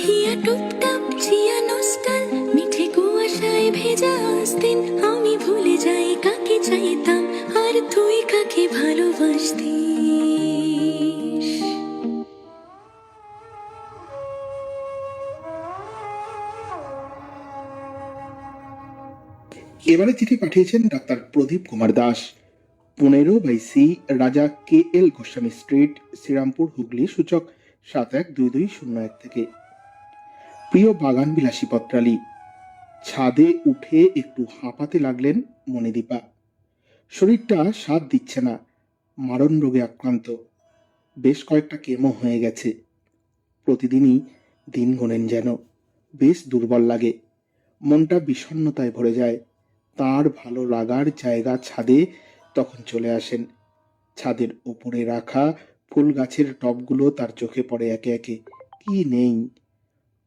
S5: হিয়া টুপটাপ চিয়া নস্টাল, মিঠে কুয়াশায় ভেজা আস্তিন। আমি ভুলে যাই কাকে চাইতাম, আর তুই কাকে ভালোবাসতিস।
S2: এবারে চিঠি পাঠিয়েছেন ডাক্তার প্রদীপ কুমার দাস, 15/সি, রাজা KL গোস্বামী স্ট্রিট, শ্রীরামপুর, হুগলি, সূচক 712201 থেকে। প্রিয় বাগান বিলাসী পত্রালী, ছাদে উঠে একটু হাঁপাতে লাগলেন মণিদীপা। শরীরটা সাথ দিচ্ছে না, মারণ রোগে আক্রান্ত, বেশ কয়েকটা কেমো হয়ে গেছে। প্রতিদিনই দিন গোনেন যেন, বেশ দুর্বল লাগে, মনটা বিষণ্ণতায় ভরে যায়। তার ভালো লাগার জায়গা ছাদে, তখন চলে আসেন। ছাদের ওপরে রাখা ফুল গাছের টবগুলো তার চোখে পড়ে একে একে। কি নেই!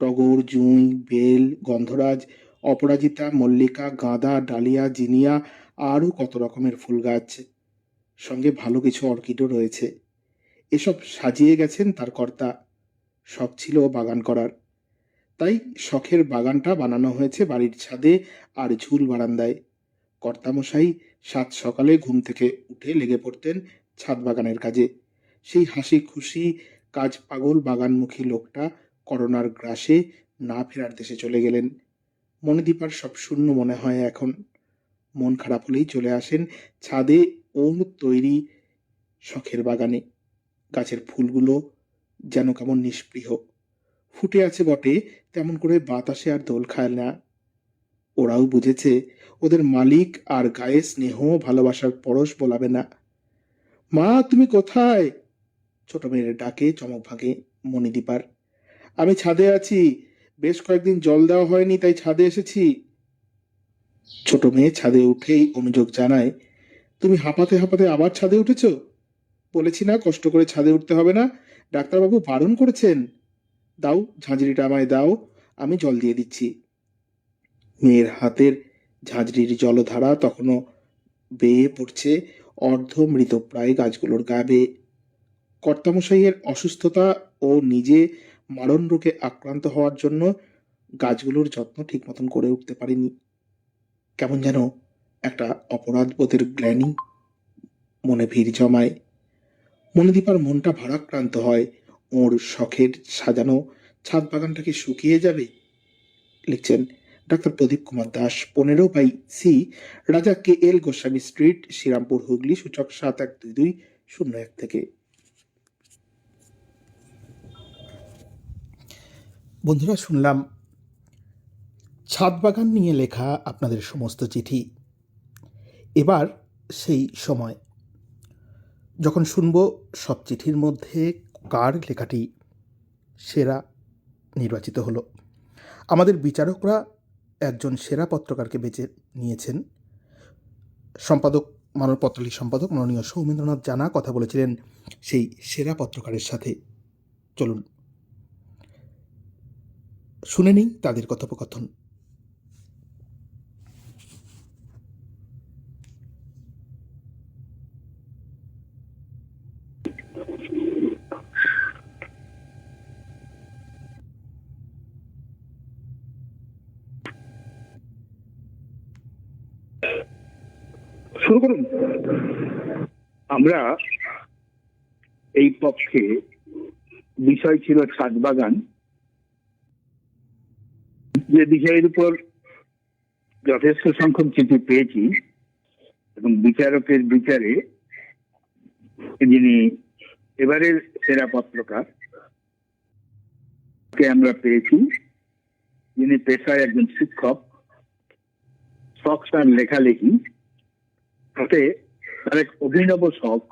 S2: টগর, জুঁই, বেল, গন্ধরাজ, অপরাজিতা, মল্লিকা, গাঁদা, ডালিয়া, জিনিয়া, আরও কত রকমের ফুল গাছ, সঙ্গে ভালো কিছু অর্কিডও রয়েছে। এসব সাজিয়ে গেছেন তার কর্তা। শখ ছিল বাগান করার, তাই শখের বাগানটা বানানো হয়েছে বাড়ির ছাদে আর ঝুল বারান্দায়। কর্তামশাই সাত সকালে ঘুম থেকে উঠে লেগে পড়তেন ছাদ বাগানের কাজে। সেই হাসি খুশি কাজ পাগল বাগানমুখী লোকটা করোনার গ্রাসে না ফেরার দেশে চলে গেলেন। মণিদীপার সব শূন্য মনে হয় এখন। মন খারাপ হলেই চলে আসেন ছাদে ওর তৈরি শখের বাগানে। গাছের ফুলগুলো যেন কেমন নিষ্পৃহ, ফুটে আছে বটে, তেমন করে বাতাসে আর দোল খায় না। ওরাও বুঝেছে ওদের মালিক আর গায়ে স্নেহ ভালোবাসার পরশ বলাবে না। মা, তুমি কোথায়? ছোট মেয়ের ডাকে চমক ভাঙে মণিদীপার। আমি ছাদে আছি, বেশ কয়েকদিন জল দেওয়া হয়নি, তাই ছাদে এসেছি। ছোট মেয়ে ছাদে উঠেই অনুযোগ জানায়, তুমি হাঁপাতে হাঁপাতে আবার ছাদে উঠেছ? বলেছি না কষ্ট করে ছাদে উঠতে হবে না, ডাক্তারবাবু বারণ করেছেন। দাও, ঝাঁঝরিটা আমায় দাও, আমি জল দিয়ে দিচ্ছি। মেয়ের হাতের ঝাঁঝরির জলধারা তখনও বেয়ে পড়ছে অর্ধ মৃতপ্রায় গাছগুলোর গা বেয়ে। কর্তামশাইয়ের অসুস্থতা ও নিজে মারণ রোগে আক্রান্ত হওয়ার জন্য গাছগুলোর যত্ন ঠিক মতন করে উঠতে পারেনি। কেমন যেন একটা অপরাধ বোধের গ্লানি মনে ভিড় জমায়। মণিদীপার মনটা ভারাক্রান্ত হয়। ওর শখের সাজানো ছাদ বাগানটাকে শুকিয়ে যাবে। লিখছেন ডাক্তার প্রদীপ কুমার দাস, 15/সি, রাজা KL গোস্বামী স্ট্রিট, শ্রীরামপুর, হুগলি, সূচক 712201 থেকে। বন্ধুরা, শুনলাম ছাদ বাগান নিয়ে লেখা আপনাদের সমস্ত চিঠি। এবার সেই সময় যখন শুনব সব চিঠির মধ্যে কার লেখাটি সেরা নির্বাচিত হলো। আমাদের বিচারকরা একজন সেরা পত্রকারকে বেছে নিয়েছেন। সম্পাদক, মানব পত্রালী সম্পাদক মাননীয় সৌমেন্দ্রনাথ জানা কথা বলেছিলেন সেই সেরা পত্রকারের সাথে। চলুন শুনে নিই তাদের কথোপকথন।
S6: শুরু করুন। আমরা এই পক্ষে বিষয় ছিল ছাদ বাগান, যে বিষয়ের উপর যথেষ্ট সংখ্যক চিঠি পেয়েছি এবং বিচারকের বিচারে যিনি এবারের সেরা পত্রকার কে আমরা পেয়েছি, যিনি পেশায় একজন শিক্ষক, শখ তার লেখালেখি, তাতে তার এক অভিনব শখ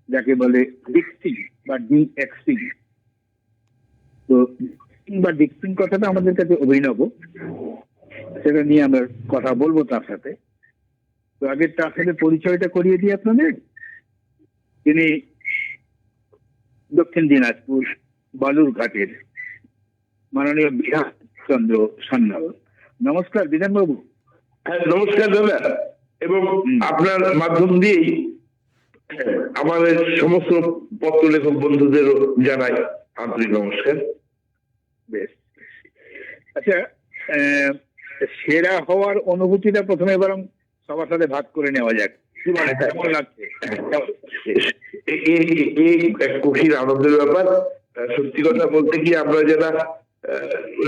S6: যাকে বলে ডিক্সিং বা DXing। তো বা ডিক্সিং কথাটা আমাদের কাছে অভিনব, সেটা নিয়ে আমরা কথা বলবো তার সাথে। তো আগে তার সাথে পরিচয়টা করিয়ে দিই আপনাদের। তিনি দক্ষিণ দিনাজপুর বালুরঘাটের মাননীয় বিধান চন্দ্র সান্যাল। নমস্কার বিধানবাবু।
S7: হ্যাঁ, নমস্কার দাদা, এবং আপনার মাধ্যম দিয়েই আমাদের সমস্ত পত্র লেখক বন্ধুদেরও জানাই আন্তরিক নমস্কার।
S6: বেশ, আচ্ছা, সেরা হওয়ার অনুভূতিটা প্রথমে বরং সবার সাথে ভাগ করে নেওয়া যাক। কি বলে, কেমন লাগছে?
S7: এই এক খুশির আনন্দের ব্যাপার। সত্যি কথা বলতে কি, আমরা যারা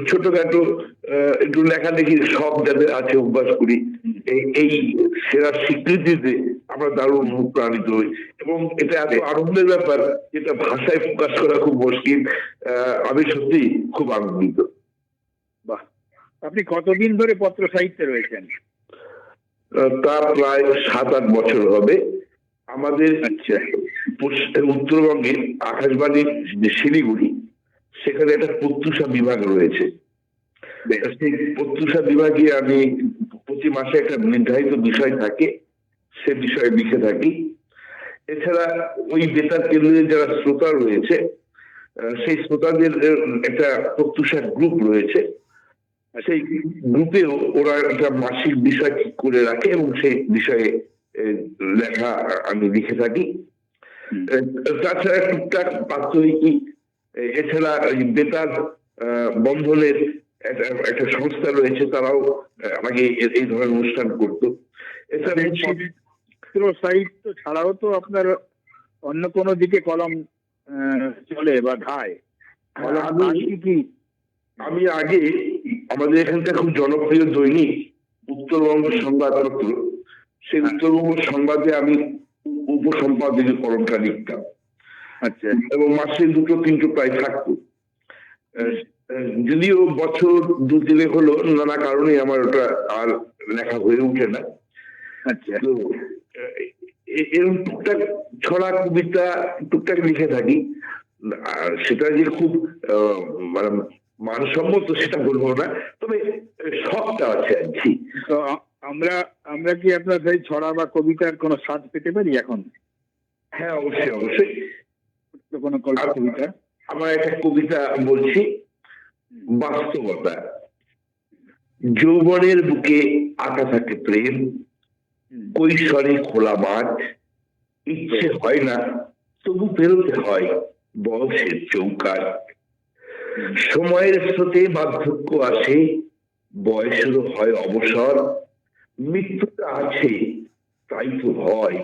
S7: ছোটখাটো একটু লেখালেখির শখ যাদের আছে, অভ্যাস করি, এই সেরা স্বীকৃতিতে আমরা দারুণ অনুপ্রাণিত হই, এবং এটা এত আনন্দের ব্যাপার যেটা ভাষায় প্রকাশ করা খুব মুশকিল। আমি সত্যি খুব আনন্দিত।
S6: বাহ, আপনি কতদিন ধরে পত্র সাহিত্যে রয়েছেন?
S7: তা প্রায় 7-8 বছর হবে। আমাদের উত্তরবঙ্গে আকাশবাণী যে শিলিগুড়ি, সেখানে একটা প্রত্যুষা বিভাগ রয়েছে। সেই প্রত্যুষা বিভাগে আমি প্রতি মাসে একটা নির্ধারিত বিষয় থাকে, সে বিষয়ে লিখে থাকি। এছাড়া ওই বেতার কেন্দ্রের যারা শ্রোতা রয়েছে, সেই শ্রোতাদের একটা প্রত্যুষা গ্রুপ রয়েছে। সেই গ্রুপেও ওরা একটা মাসিক বিষয় ঠিক করে রাখে, এবং সেই বিষয়ে লেখা আমি লিখে থাকি। তাছাড়া টুকটাক প্রাত্যহিকী, এছাড়া বেতার বন্ধনের একটা সংস্থা রয়েছে, তারাও আমাকে এই ধরনের অনুষ্ঠান করতো। এছাড়া
S6: পত্র সাহিত্য ছাড়াও তো আপনার অন্য কোনো দিকে কলম চলে বা ধায়?
S7: আমি আগে আমাদের এখানকার খুব জনপ্রিয় দৈনিক উত্তরবঙ্গ সংবাদপত্র, সেই উত্তরবঙ্গ সংবাদে আমি উপসম্পাদকের কলমটা লিখতাম।
S6: আচ্ছা,
S7: এবং মাসে 2-3টো প্রায় থাকতো। যদিও বছর 2-3 হলো নানা কারণে আমার ওটা আর লেখা হয়ে ওঠে না।
S6: আচ্ছা,
S7: তো এরকম টুকটাক ছড়া কবিতা টুকটাক লিখে থাকি। আর সেটা যে খুব মানে মানসম্মত সেটা বলবো না, তবে শখটা আছে আর কি।
S6: তো আমরা কি আপনার সেই ছড়া বা কবিতার কোনো স্বাদ পেতে পারি এখন?
S7: হ্যাঁ, অবশ্যই অবশ্যই।
S6: তো কোনো কবিতা?
S7: আমার একটা কবিতা বলছি। বাস্তবতা। যৌবনের বুকে আঁকা থাকে প্রেম, কৈশোরে খোলা মাঠ, ইচ্ছে হয় না তবু পেরোতে হয় বয়সের চৌকাঠ। সময়ের স্রোতে বার্ধক্য আসে, বয়সেরও হয় অবসর, মৃত্যুটা আছে তাই তো ভয়,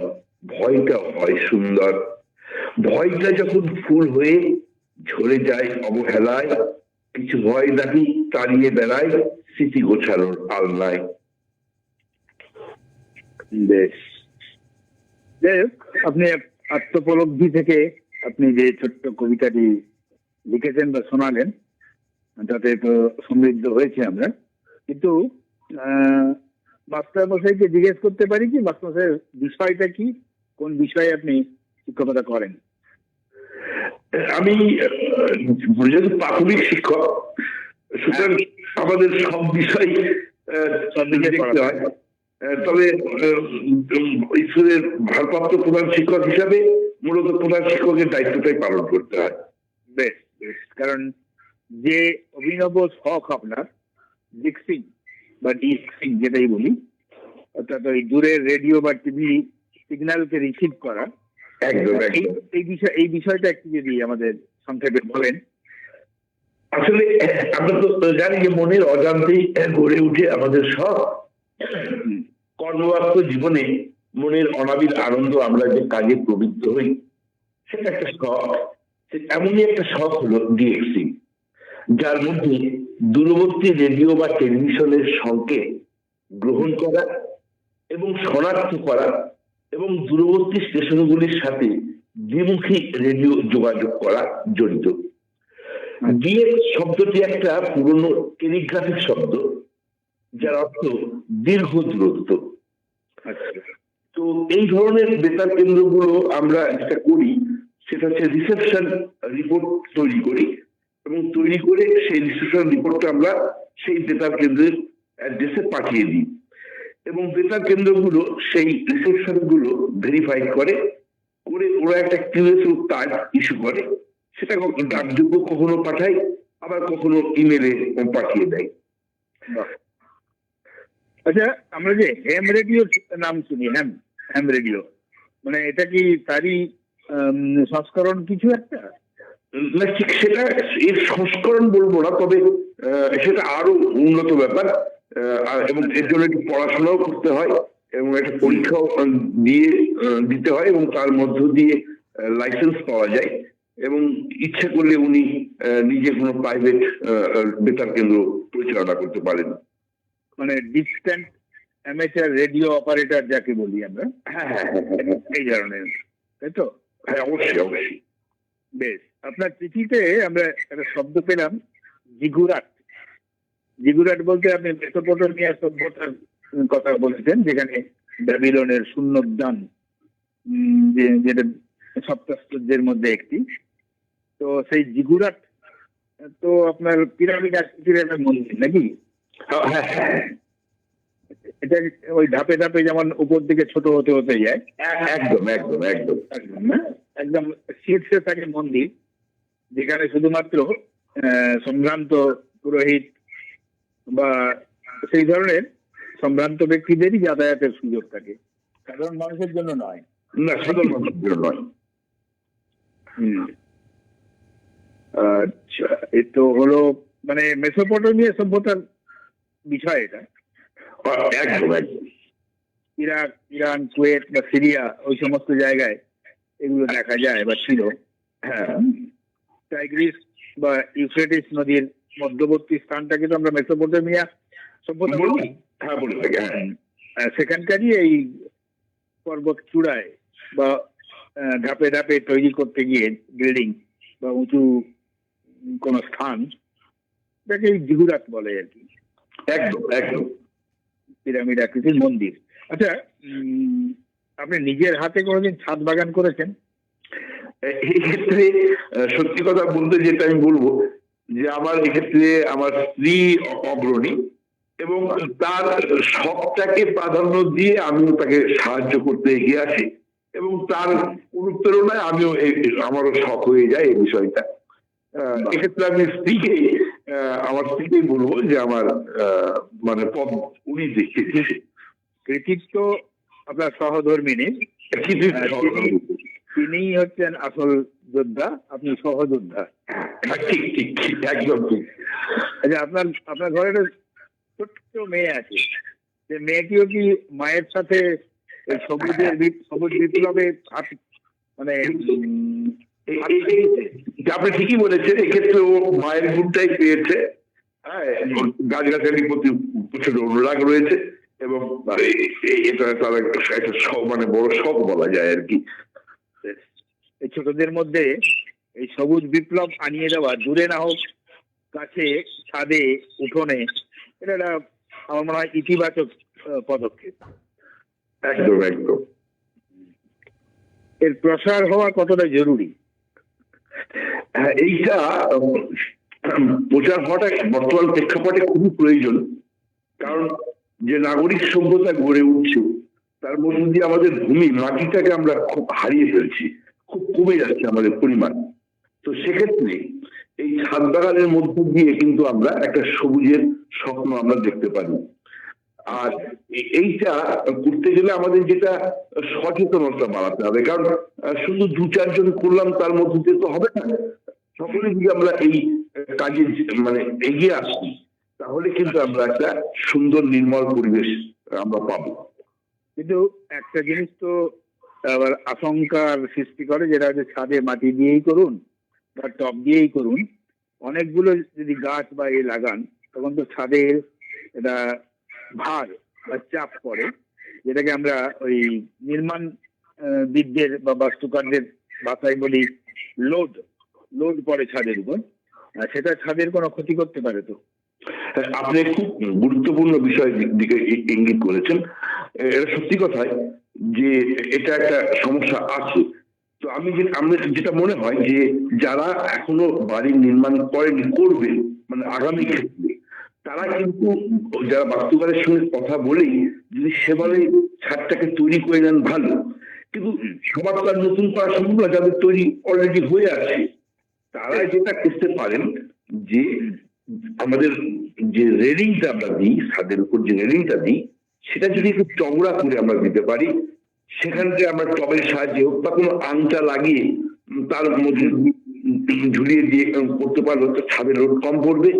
S7: ভয়টা হয় সুন্দর। ভয়টা যখন ফুল হয়ে ঝরে যায় অবহেলায়, কিছু ভয় নাকি তাড়িয়ে বেড়ায় স্মৃতি গোছানোর আলনায়।
S6: বেশ, যাই হোক, আপনি আত্মোপলব্ধি থেকে আপনি যে ছোট্ট কবিতাটি লিখেছেন বা শোনালেন, তাতে তো সমৃদ্ধ হয়েছে আমরা। কিন্তু মাস্টার মশাইকে জিজ্ঞেস করতে পারি কি, মাস্টার মশাইয়ের বিষয়টা কি, কোন বিষয়ে আপনি শিক্ষকতা করেন?
S7: আমি যেহেতু প্রাথমিক শিক্ষক, সুতরাং আমাদের সব বিষয় দেখতে হয়। তবে স্কুলের ভারপ্রাপ্ত প্রধান শিক্ষক হিসাবে মূলত প্রধান শিক্ষকের দায়িত্বটাই পালন করতে হয়।
S6: বেশ বেশ, কারণ যে অভিনব শখ আপনার ডিক্সিং বা ডিক্সিং যেটাই বলি, অর্থাৎ ওই দূরের রেডিও বা টিভি সিগন্যালকে রিসিভ করা,
S7: একদম
S6: এই বিষয়টা একটু যদি আমাদের সংক্ষেপে বলেন।
S7: আসলে আমরা তো জানি যে মনের অজান্তেই গড়ে উঠে আমাদের শখ। কর্মব্যস্ত জীবনে মনের অনাবিল আনন্দ, আমরা যে কাজে প্রবৃত্ত হই, সেটা একটা শখ। এমনই একটা শখ হলো ডিএক্সিং, যার মধ্যে দূরবর্তী রেডিও বা টেলিভিশনের সংকেত গ্রহণ করা এবং শনাক্ত করা, এবং দূরবর্তী স্টেশনগুলির সাথে দ্বিমুখী রেডিও যোগাযোগ করা জড়িত। ডিএক্স শব্দটি একটা পুরনো টেলিগ্রাফিক শব্দ, যার অর্থ দীর্ঘ দূরত্ব। তো এই ধরনের বেতার কেন্দ্রগুলো আমরা যেটা করি সেটা হচ্ছে রিসেপশন রিপোর্ট তৈরি করি, এবং তৈরি করে সেই রিসেপশন রিপোর্টটা আমরা সেই বেতার কেন্দ্রের অ্যাড্রেসে পাঠিয়ে দিই, এবং বেতার কেন্দ্রগুলো সেই রিসেপশন গুলো ভেরিফাই করে ওরা একটা কিউএসও কার্ড ইস্যু করে, সেটা ডাকযোগ্য কখনো পাঠাই, আবার কখনো ইমেলে পাঠিয়ে দেয়।
S6: আচ্ছা, আমরা যে হ্যাম রেডিওর নাম শুনি, হ্যাম হ্যাম রেডিও, মানে এটা কি তারই সংস্করণ কিছু একটা?
S7: না, ঠিক সেটা এর সংস্করণ বলবো না, তবে সেটা আরো উন্নত ব্যাপার, এবং এর জন্য একটু পড়াশোনাও করতে হয় এবং একটা পরীক্ষাও দিতে হয়, এবং তার মধ্য দিয়ে লাইসেন্স পাওয়া যায়, এবং ইচ্ছা করলে উনি নিজে কোনো প্রাইভেট বেতার কেন্দ্র পরিচালনা করতে পারেন।
S6: মানে ডিস্ট্যান্ট অ্যামেচার রেডিও অপারেটর যাকে বলি আমরা,
S7: হ্যাঁ হ্যাঁ হ্যাঁ হ্যাঁ,
S6: এই ধরনের, তাই তো?
S7: হ্যাঁ অবশ্যই অবশ্যই।
S6: বেশ, আপনার চিঠিতে আমরা একটা শব্দ পেলাম, জিগুরাট। জিগুরাট বলতে আপনি মেসোপটেমিয়া সভ্যতার কথা বলেছেন, যেখানে ব্যাবিলনের শূন্যদান, যেটা সপ্তাশ্চর্যের মধ্যে একটি। তো সেই জিগুরাট তো আপনার পিরামিড আকৃতির একটা মন্দির নাকি?
S7: হ্যাঁ হ্যাঁ হ্যাঁ,
S6: এটা ওই ধাপে ধাপে যেমন উপর দিকে ছোট হতে হতে যায়,
S7: একদম একদম একদম।
S6: একদম না, একদম শীর্ষে থাকে মন্দির, যেখানে শুধুমাত্র সম্ভ্রান্ত পুরোহিত বা সেই ধরনের সম্ভ্রান্ত ব্যক্তিদেরই যাতায়াতের সুযোগ থাকে, সাধারণ মানুষের জন্য নয়।
S7: না, সাধারণ মানুষের জন্য নয়।
S6: আচ্ছা, এ তো হলো মানে মেসোপটেমিয়া সভ্যতার বিষয় এটা।
S7: একদম একদম।
S6: ইরাক, ইরান, কুয়েত বা সিরিয়া, ওই সমস্ত জায়গায় এগুলো দেখা যায় বা ছিল।
S7: হ্যাঁ,
S6: টাইগ্রিস বা ইউফ্রেটিস নদীর মধ্যবর্তী স্থানটাকে তো আমরা মেসোপটেমিয়া সভ্যতা বলি।
S7: হ্যাঁ বলে থাকে, হ্যাঁ।
S6: সেখানকারই এই পর্বত চূড়ায় বা ধাপে ধাপে তৈরি করতে গিয়ে বিল্ডিং বা উঁচু কোন স্থান, এটাকে জিগুরাট বলে আর কি।
S7: একদম একদম।
S6: পিরামিড আকৃতির মন্দির। আচ্ছা, আপনি নিজের হাতে কোনোদিন ছাদ বাগান করেছেন?
S7: এই ক্ষেত্রে সত্যি কথা বলতে যেটা আমি বলবো, যে আমার এক্ষেত্রে আমার স্ত্রী অগ্রণী, এবং তার শখটাকে প্রাধান্য দিয়ে আমিও তাকে সাহায্য করতে এগিয়ে আসি, এবং তার অনুপ্রেরণায় আমিও আমারও শখ হয়ে যায় এই বিষয়টা। এক্ষেত্রে আমি আমার স্ত্রীকেই বলবো যে আমার মানে পথ উনি দেখিয়েছে।
S6: কৃতিত্ব আপনার সহধর্মিনী, তিনিই হচ্ছেন আসল যোদ্ধা, আপনি সহযোদ্ধা।
S7: ঠিক ঠিক ঠিক, একদম ঠিক।
S6: আচ্ছা, আপনার ঘরে একটা ছোট্ট মেয়ে আছে, যে মেয়েটিও কি মায়ের সাথে সবুজ বিপ্লবে মানে
S7: আপনি ঠিকই বলেছেন, এক্ষেত্রে ও মায়ের গুণটাই পেয়েছে। হ্যাঁ, গাছগাছালির প্রতি প্রচুর অনুরাগ রয়েছে, এবং এটা তার একটা মানে বড় শখ বলা যায় আর কি।
S6: এই ছোটদের মধ্যে এই সবুজ বিপ্লব আনিয়ে দেওয়া, দূরে না হোক কাছে, ছাদে, উঠোনে, এটা একটা আমার মনে হয় ইতিবাচক পদক্ষেপ।
S7: একদম একদম।
S6: এর প্রসার হওয়া কতটা জরুরি?
S7: হ্যাঁ, এইটা প্রচার হওয়াটা বর্তমান প্রেক্ষাপটে খুবই প্রয়োজন, কারণ যে নাগরিক সভ্যতা গড়ে উঠছে তার মধ্যে দিয়ে আমাদের ভূমি, মাটিটাকে আমরা খুব হারিয়ে ফেলছি, খুব কমে যাচ্ছে আমাদের পরিমাণ। তো সেক্ষেত্রে এই ছাদ বাগানের মধ্য দিয়ে কিন্তু আমরা একটা সবুজের স্বপ্ন আমরা দেখতে পারি। আর এইটা করতে গেলে আমাদের যেটা সচেতনতা বাড়াতে হবে, কারণ শুধু দু চারজন করলাম তার মধ্যে দিয়ে তো হবে না। সকলে যদি আমরা এই কাজে মানে এগিয়ে আসি, তাহলে কিন্তু আমরা একটা সুন্দর নির্মল পরিবেশ আমরা পাবো।
S6: কিন্তু একটা জিনিস তো আবার আশঙ্কার সৃষ্টি করে, যেটা হচ্ছে ছাদে মাটি দিয়েই করুন বা টব দিয়েই করুন, অনেকগুলো যদি গাছ বা লাগান, তখন তো ছাদের এটা ভার বা চাপ পড়ে, যেটাকে আমরা ওই নির্মাণ বিদদের বা বাস্তুকারদের ভাষায় বলি লোড পড়ে ছাদের উপর, সেটা ছাদের কোনো ক্ষতি করতে পারে তো।
S7: আপনি খুব গুরুত্বপূর্ণ বিষয়ের দিকে ইঙ্গিত করেছেন। এটা সত্যি কথাই যে এটা একটা সমস্যা আছে। তো আমরা যেটা মনে হয় যে যারা এখনো বাড়ি নির্মাণ করেনি, করবে মানে আগামী ক্ষেত্রে, তারা কিন্তু যারা বাস্তুকারের সঙ্গে কথা বলেই যদি সেভাবে ছাদটাকে তৈরি করে নেন ভালো, কিন্তু সবার তো আর নতুন করা সম্ভব না, যাদের তৈরি অলরেডি হয়ে আছে। তারা যেটা করতে পারেন যে আমাদের যে রেলিংটা আমরা দিই, ছাদের উপর যে রেলিংটা দিই, সেটা যদি একটু চওড়া করে আমরা দিতে পারি, সেখানকে আমরা টবের সাহায্যে হোক বা কোনো আংটা লাগিয়ে তার মধ্যে ঝুলিয়ে দিয়ে করতে পারলে তো ছাদের রোদ কম পড়বে,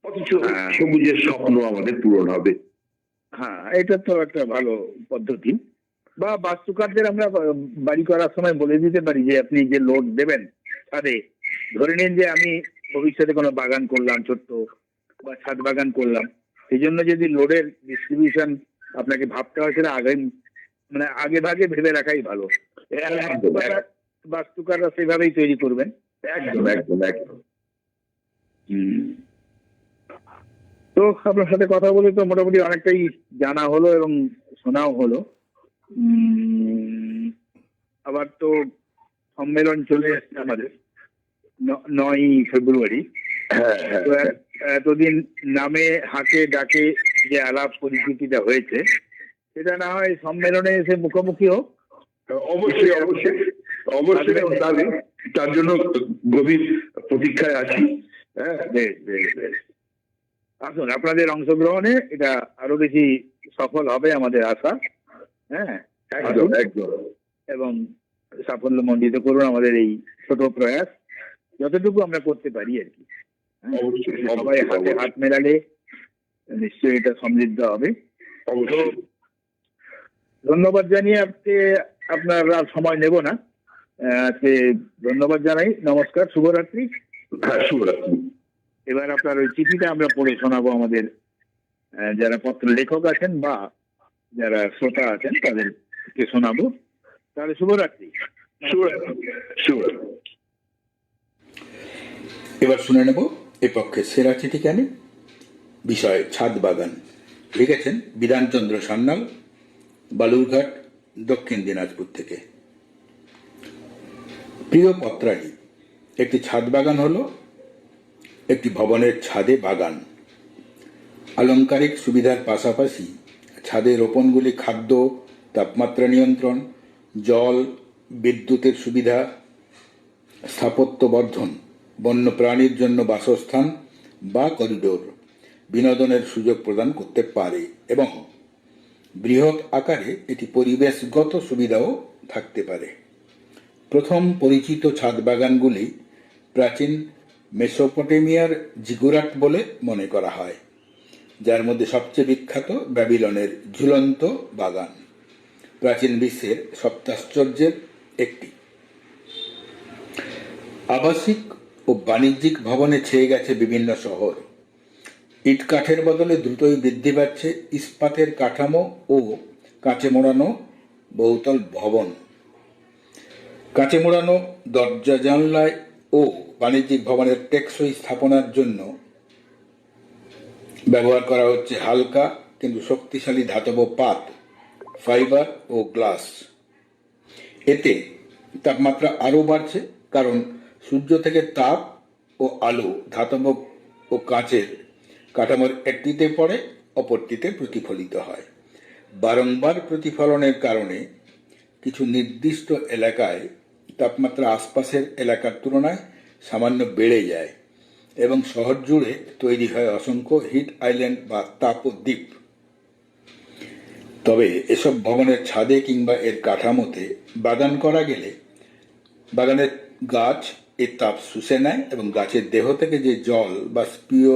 S7: অথচ সবুজের স্বপ্ন আমাদের পূরণ হবে।
S6: হ্যাঁ, এটা তো একটা ভালো পদ্ধতি। বা বাস্তুকারদের আমরা বাড়ি করার সময় বলে দিতে পারি যে আপনি যে লোড দেবেন ছাদে, ধরে নিন যে আমি ভবিষ্যতে কোনো বাগান করলাম ছোট্ট বা ছাদ বাগান করলাম, সেই জন্য যদি লোডের ডিস্ট্রিবিউশন আপনাকে ভাবতে হয়, সেটা আগে মানে আগে ভাগে ভেবে রাখাই ভালো। বাস্তুকাররা সেভাবেই তৈরি করবেন।
S7: একদম একদম একদম।
S6: তো আপনার সাথে কথা বলে তো মোটামুটি অনেকটাই জানা হলো এবং শোনাও হলো। আবার তো সম্মেলন চলে এসছে আমাদের 9ই ফেব্রুয়ারি।
S7: হ্যাঁ হ্যাঁ
S6: তো এতদিন নামে হাঁকে ডাকে যে আলাপ পরিচিতিটা হয়েছে, সেটা না হয় সম্মেলনে এসে মুখোমুখি হোক।
S7: অবশ্যই অবশ্যই অবশ্যই, তার জন্য গভীর প্রতীক্ষায় আছি। হ্যাঁ,
S6: বেশ বেশ বেশ, আসুন, আপনাদের অংশগ্রহণে এটা আরো বেশি সফল হবে আমাদের আশা। হ্যাঁ,
S7: একদম একদম।
S6: এবং সাফল্য মণ্ডিত করুন আমাদের এই ছোট প্রয়াস, যতটুকু আমরা করতে পারি আর কি।
S7: অবশ্যই
S6: সবাই হাতে হাত মেলালে নিশ্চয়ই এটা সমৃদ্ধ হবে।
S7: অবশ্যই।
S6: ধন্যবাদ জানিয়ে আজকে আপনার আর সময় নেব না, আজকে ধন্যবাদ জানাই। নমস্কার, শুভরাত্রি।
S7: হ্যাঁ, শুভরাত্রি।
S6: এবার আপনার ওই চিঠিটা আমরা পড়ে শোনাবো আমাদের যারা পত্র লেখক আছেন বা যারা শ্রোতা আছেন তাদেরকে শোনাবো। তাহলে শুভরাত্রি।
S7: শুভরাত্রি শুভরাত্রি।
S8: এবার শুনে নেব এ পক্ষে সেরা চিঠি কেন, বিষয় ছাদ বাগান। লিখেছেন বিধানচন্দ্র সান্যাল, বালুরঘাট, দক্ষিণ দিনাজপুর থেকে। প্রিয় পত্রাহী, একটি ছাদ বাগান হলো একটি ভবনের ছাদে বাগান। আলংকারিক সুবিধার পাশাপাশি ছাদে রোপণগুলি খাদ্য, তাপমাত্রা নিয়ন্ত্রণ, জল, বিদ্যুতের সুবিধা, স্থাপত্য বর্ধন, বন্যপ্রাণীর জন্য বাসস্থান বা করিডোর, বিনোদনের সুযোগ প্রদান করতে পারে এবং বৃহৎ আকারে এটি পরিবেশগত সুবিধাও থাকতে পারে। প্রথম পরিচিত ছাদ বাগানগুলি প্রাচীন মেসোপটেমিয়ার জিগুরাট বলে মনে করা হয়, যার মধ্যে সবচেয়ে বিখ্যাত ব্যাবিলনের ঝুলন্ত বাগান প্রাচীন বিশ্বের সপ্তাশ্চর্যের একটি। আবাসিক ও বাণিজ্যিক ভবনে ছেয়ে গেছে বিভিন্ন শহর। ইট কাঠের বদলে দ্রুতই বৃদ্ধি পাচ্ছে ইস্পাতের কাঠামো ও কাঁচে মোড়ানো বহুতল ভবন। কাঁচে মোড়ানো দরজা জানলায় ও বাণিজ্যিক ভবনের টেকসই স্থাপনার জন্য ব্যবহার করা হচ্ছে হালকা কিন্তু শক্তিশালী ধাতব পাত, ফাইবার ও গ্লাস। এতে তাপমাত্রা আরও বাড়ছে, কারণ সূর্য থেকে তাপ ও আলো ধাতব ও কাঁচের কাঠামোর একটিতে পড়ে, অপরটিতে প্রতিফলিত হয়। বারংবার প্রতিফলনের কারণে কিছু নির্দিষ্ট এলাকায় তাপমাত্রা আশপাশের এলাকার তুলনায় সামান্য বেড়ে যায় এবং শহর জুড়ে তৈরি হয় অসংখ্য হিট আইল্যান্ড বা তাপদ্বীপ। তবে এসব ভবনের ছাদে কিংবা এর কাঠামোতে বাগান করা গেলে বাগানের গাছ এর তাপ শুষে নেয় এবং গাছের দেহ থেকে যে জল বাষ্পীয়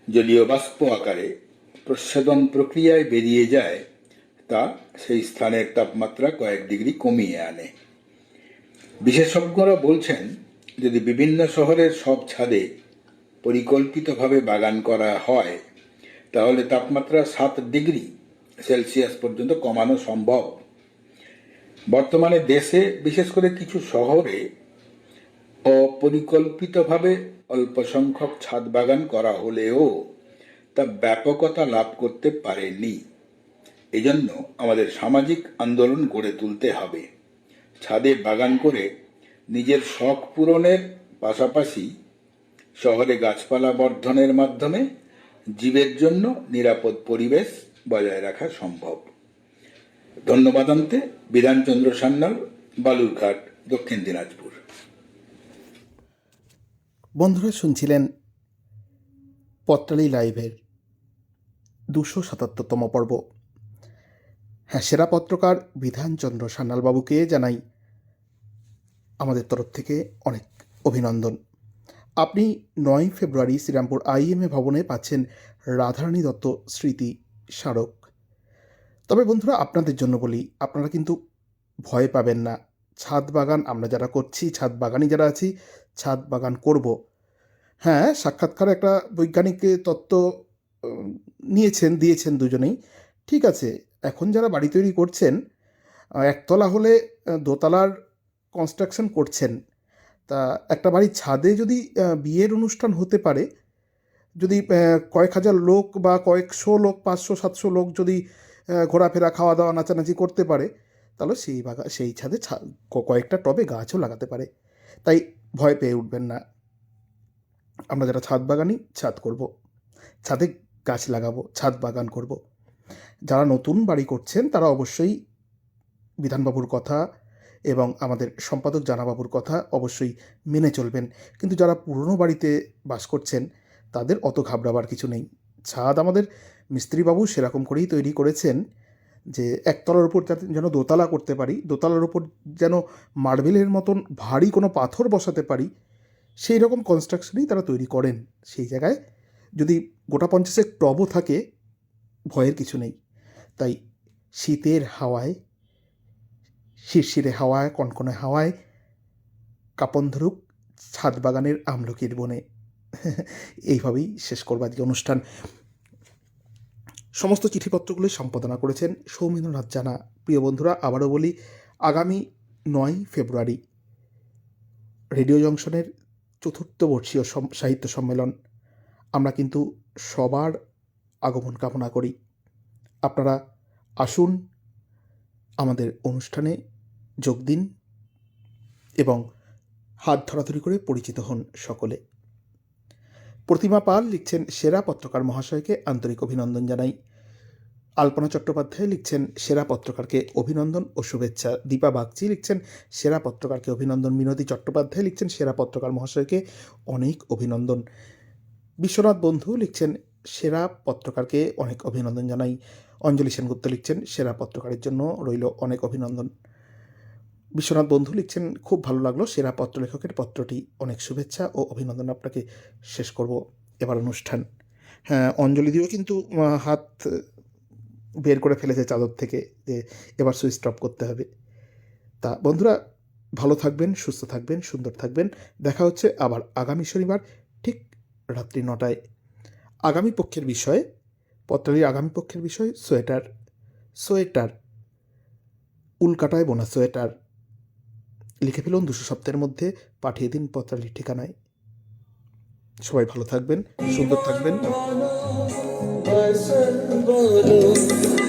S8: জলীয় বাষ্প আকারে প্রচ্ছদন প্রক্রিয়ায় বেরিয়ে যায় তা সেই স্থানের তাপমাত্রা কয়েক ডিগ্রি কমিয়ে আনে। বিশেষজ্ঞরা বলছেন, যদি বিভিন্ন শহরের সব ছাদে পরিকল্পিতভাবে বাগান করা হয় তাহলে তাপমাত্রা 7 ডিগ্রি সেলসিয়াস পর্যন্ত কমানো সম্ভব। বর্তমানে দেশে বিশেষ করে কিছু শহরে অপরিকল্পিতভাবে অল্প সংখ্যক ছাদ বাগান করা হলেও তা ব্যাপকতা লাভ করতে পারেনি। এজন্য আমাদের সামাজিক আন্দোলন গড়ে তুলতে হবে। ছাদে বাগান করে নিজের শখ পূরণের পাশাপাশি শহরে গাছপালা বর্ধনের মাধ্যমে জীবের জন্য নিরাপদ পরিবেশ বজায় রাখা সম্ভব। ধন্যবাদ। বিধানচন্দ্র সান্যাল, বালুরঘাট, দক্ষিণ দিনাজপুর।
S2: বন্ধুরা শুনছিলেন পত্রালি লাইভের 277তম পর্ব। হ্যাঁ, সেরা পত্রকার বিধানচন্দ্র সান্যালবাবুকে জানাই আমাদের তরফ থেকে অনেক অভিনন্দন। আপনি 9 ফেব্রুয়ারি শ্রীরামপুর IMA ভবনে পাচ্ছেন রাধারানী দত্ত স্মৃতি স্মারক। তবে বন্ধুরা, আপনাদের জন্য বলি, আপনারা কিন্তু ভয় পাবেন না। ছাদ বাগান আমরা যারা করছি, ছাদ বাগানি যারা আছি, ছাদ বাগান করব। হ্যাঁ, সাক্ষাৎকার একটা বৈজ্ঞানিক তত্ত্ব দিয়েছেন দুজনেই, ঠিক আছে। এখন যারা বাড়ি তৈরি করছেন, একতলা হলে দোতলার কনস্ট্রাকশন করছেন, তা একটা বাড়ির ছাদে যদি বিয়ের অনুষ্ঠান হতে পারে, যদি কয়েক হাজার লোক বা কয়েকশো লোক, 500-700 লোক যদি ঘোরাফেরা, খাওয়া দাওয়া, নাচানাচি করতে পারে, তাহলে সেই ছাদে কয়েকটা টবে গাছও লাগাতে পারে। তাই ভয় পেয়ে উঠবেন না। আমরা যারা ছাদ বাগানি, ছাদ করব, ছাদে গাছ লাগাবো, ছাদ বাগান করব। যারা নতুন বাড়ি করছেন তারা অবশ্যই বিধানবাবুর কথা এবং আমাদের সম্পাদক জানাবাবুর কথা অবশ্যই মেনে চলবেন। কিন্তু যারা পুরনো বাড়িতে বাস করছেন তাদের অত ঘাবড়াবার কিছু নেই। ছাদ আমাদের মিস্ত্রিবাবু সেরকম করেই তৈরি করেছেন যে একতলার উপর যেন দোতলা করতে পারি, দোতলার উপর যেন মার্বেলের মতন ভারী কোনো পাথর বসাতে পারি, সেই রকম কনস্ট্রাকশনই তারা তৈরি করেন। সেই জায়গায় যদি গোটা 50 টবও থাকে, ভয়ের কিছু নেই। তাই শীতের হাওয়ায়, শিরশিরে হাওয়ায়, কনকনে হাওয়ায় কাঁপন ধরুক ছাদ বাগানের আমলকির বনে। এইভাবেই শেষ করব আজকে অনুষ্ঠান। সমস্ত চিঠিপত্রগুলি সম্পাদনা করেছেন সৌমেন্দ্রনাথ জানা। প্রিয় বন্ধুরা, আবারও বলি, আগামী 9 ফেব্রুয়ারি রেডিও জংশনের 4th বর্ষীয় সাহিত্য সম্মেলন। আমরা কিন্তু সবার আগমন কামনা করি। আপনারা আসুন, আমাদের অনুষ্ঠানে যোগ দিন এবং হাত ধরাধরি করে পরিচিত হন সকলে। প্রতিমা পাল লিখছেন, সেরা পত্রকার মহাশয়কে আন্তরিক অভিনন্দন জানাই। আলপনা চট্টোপাধ্যায় লিখছেন, সেরা পত্রকারকে অভিনন্দন ও শুভেচ্ছা। দীপা বাগচি লিখছেন, সেরা পত্রকারকে অভিনন্দন। মিনতি চট্টোপাধ্যায় লিখছেন, সেরা পত্রকার মহাশয়কে অনেক অভিনন্দন। বিশ্বনাথ বন্ধু লিখছেন, সেরা পত্রকারকে অনেক অভিনন্দন জানাই। অঞ্জলি সেনগুপ্ত লিখছেন, সেরা পত্রকারের জন্য রইল অনেক অভিনন্দন। বিশ্বনাথ বন্ধু লিখছেন, খুব ভালো লাগলো সেরা পত্রলেখকের পত্রটি, অনেক শুভেচ্ছা ও অভিনন্দন। আপনাকে শেষ করব এবার অনুষ্ঠান। হ্যাঁ, অঞ্জলি দিয়েও কিন্তু হাত বের করে ফেলেছে চাদর থেকে যে এবার সুইচ অফ করতে হবে। তা বন্ধুরা, ভালো থাকবেন, সুস্থ থাকবেন, সুন্দর থাকবেন। দেখা হচ্ছে আবার আগামী শনিবার ঠিক রাত্রি 9টায়। আগামী পক্ষের বিষয়, পত্রালির আগামী পক্ষের বিষয় সোয়েটার, উলকাটায় বোনা সোয়েটার। লিখে ফেলুন 200 শব্দের মধ্যে, পাঠিয়ে দিন পত্রালির ঠিকানায়। সবাই ভালো থাকবেন, সুন্দর থাকবেন।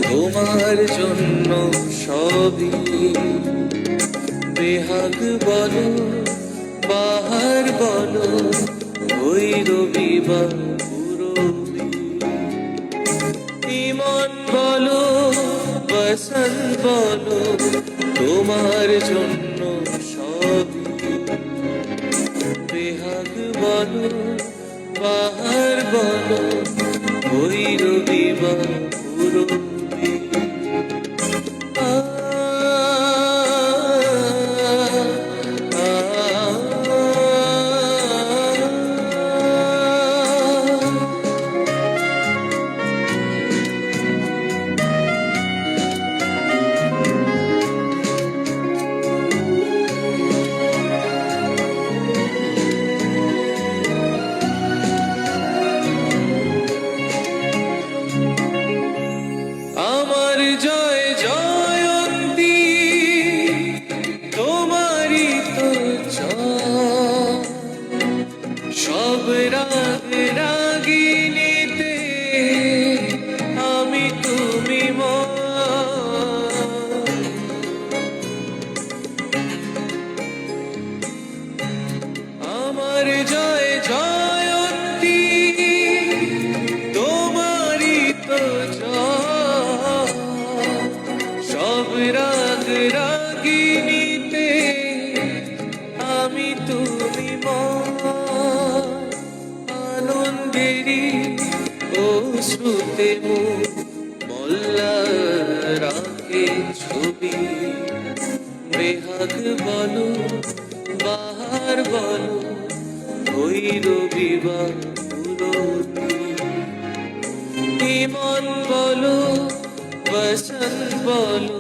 S1: তোমার জন্য সবই বেহাগ বলো, বাহার বলো, ওই রবিবার পুরবি, ইমন বলো, বসন্ত বলো, তোমার জন্য সবই বেহাগ বলো, বাহার বলো, ওই রবিবার পুরবি। অশ্রুতে মুখ মল্লার আঁকে ছবি। বেহাগ বলো বাহার বলো ভৈরবী বা পুরবী। হিমন বলো বসন্ত বলো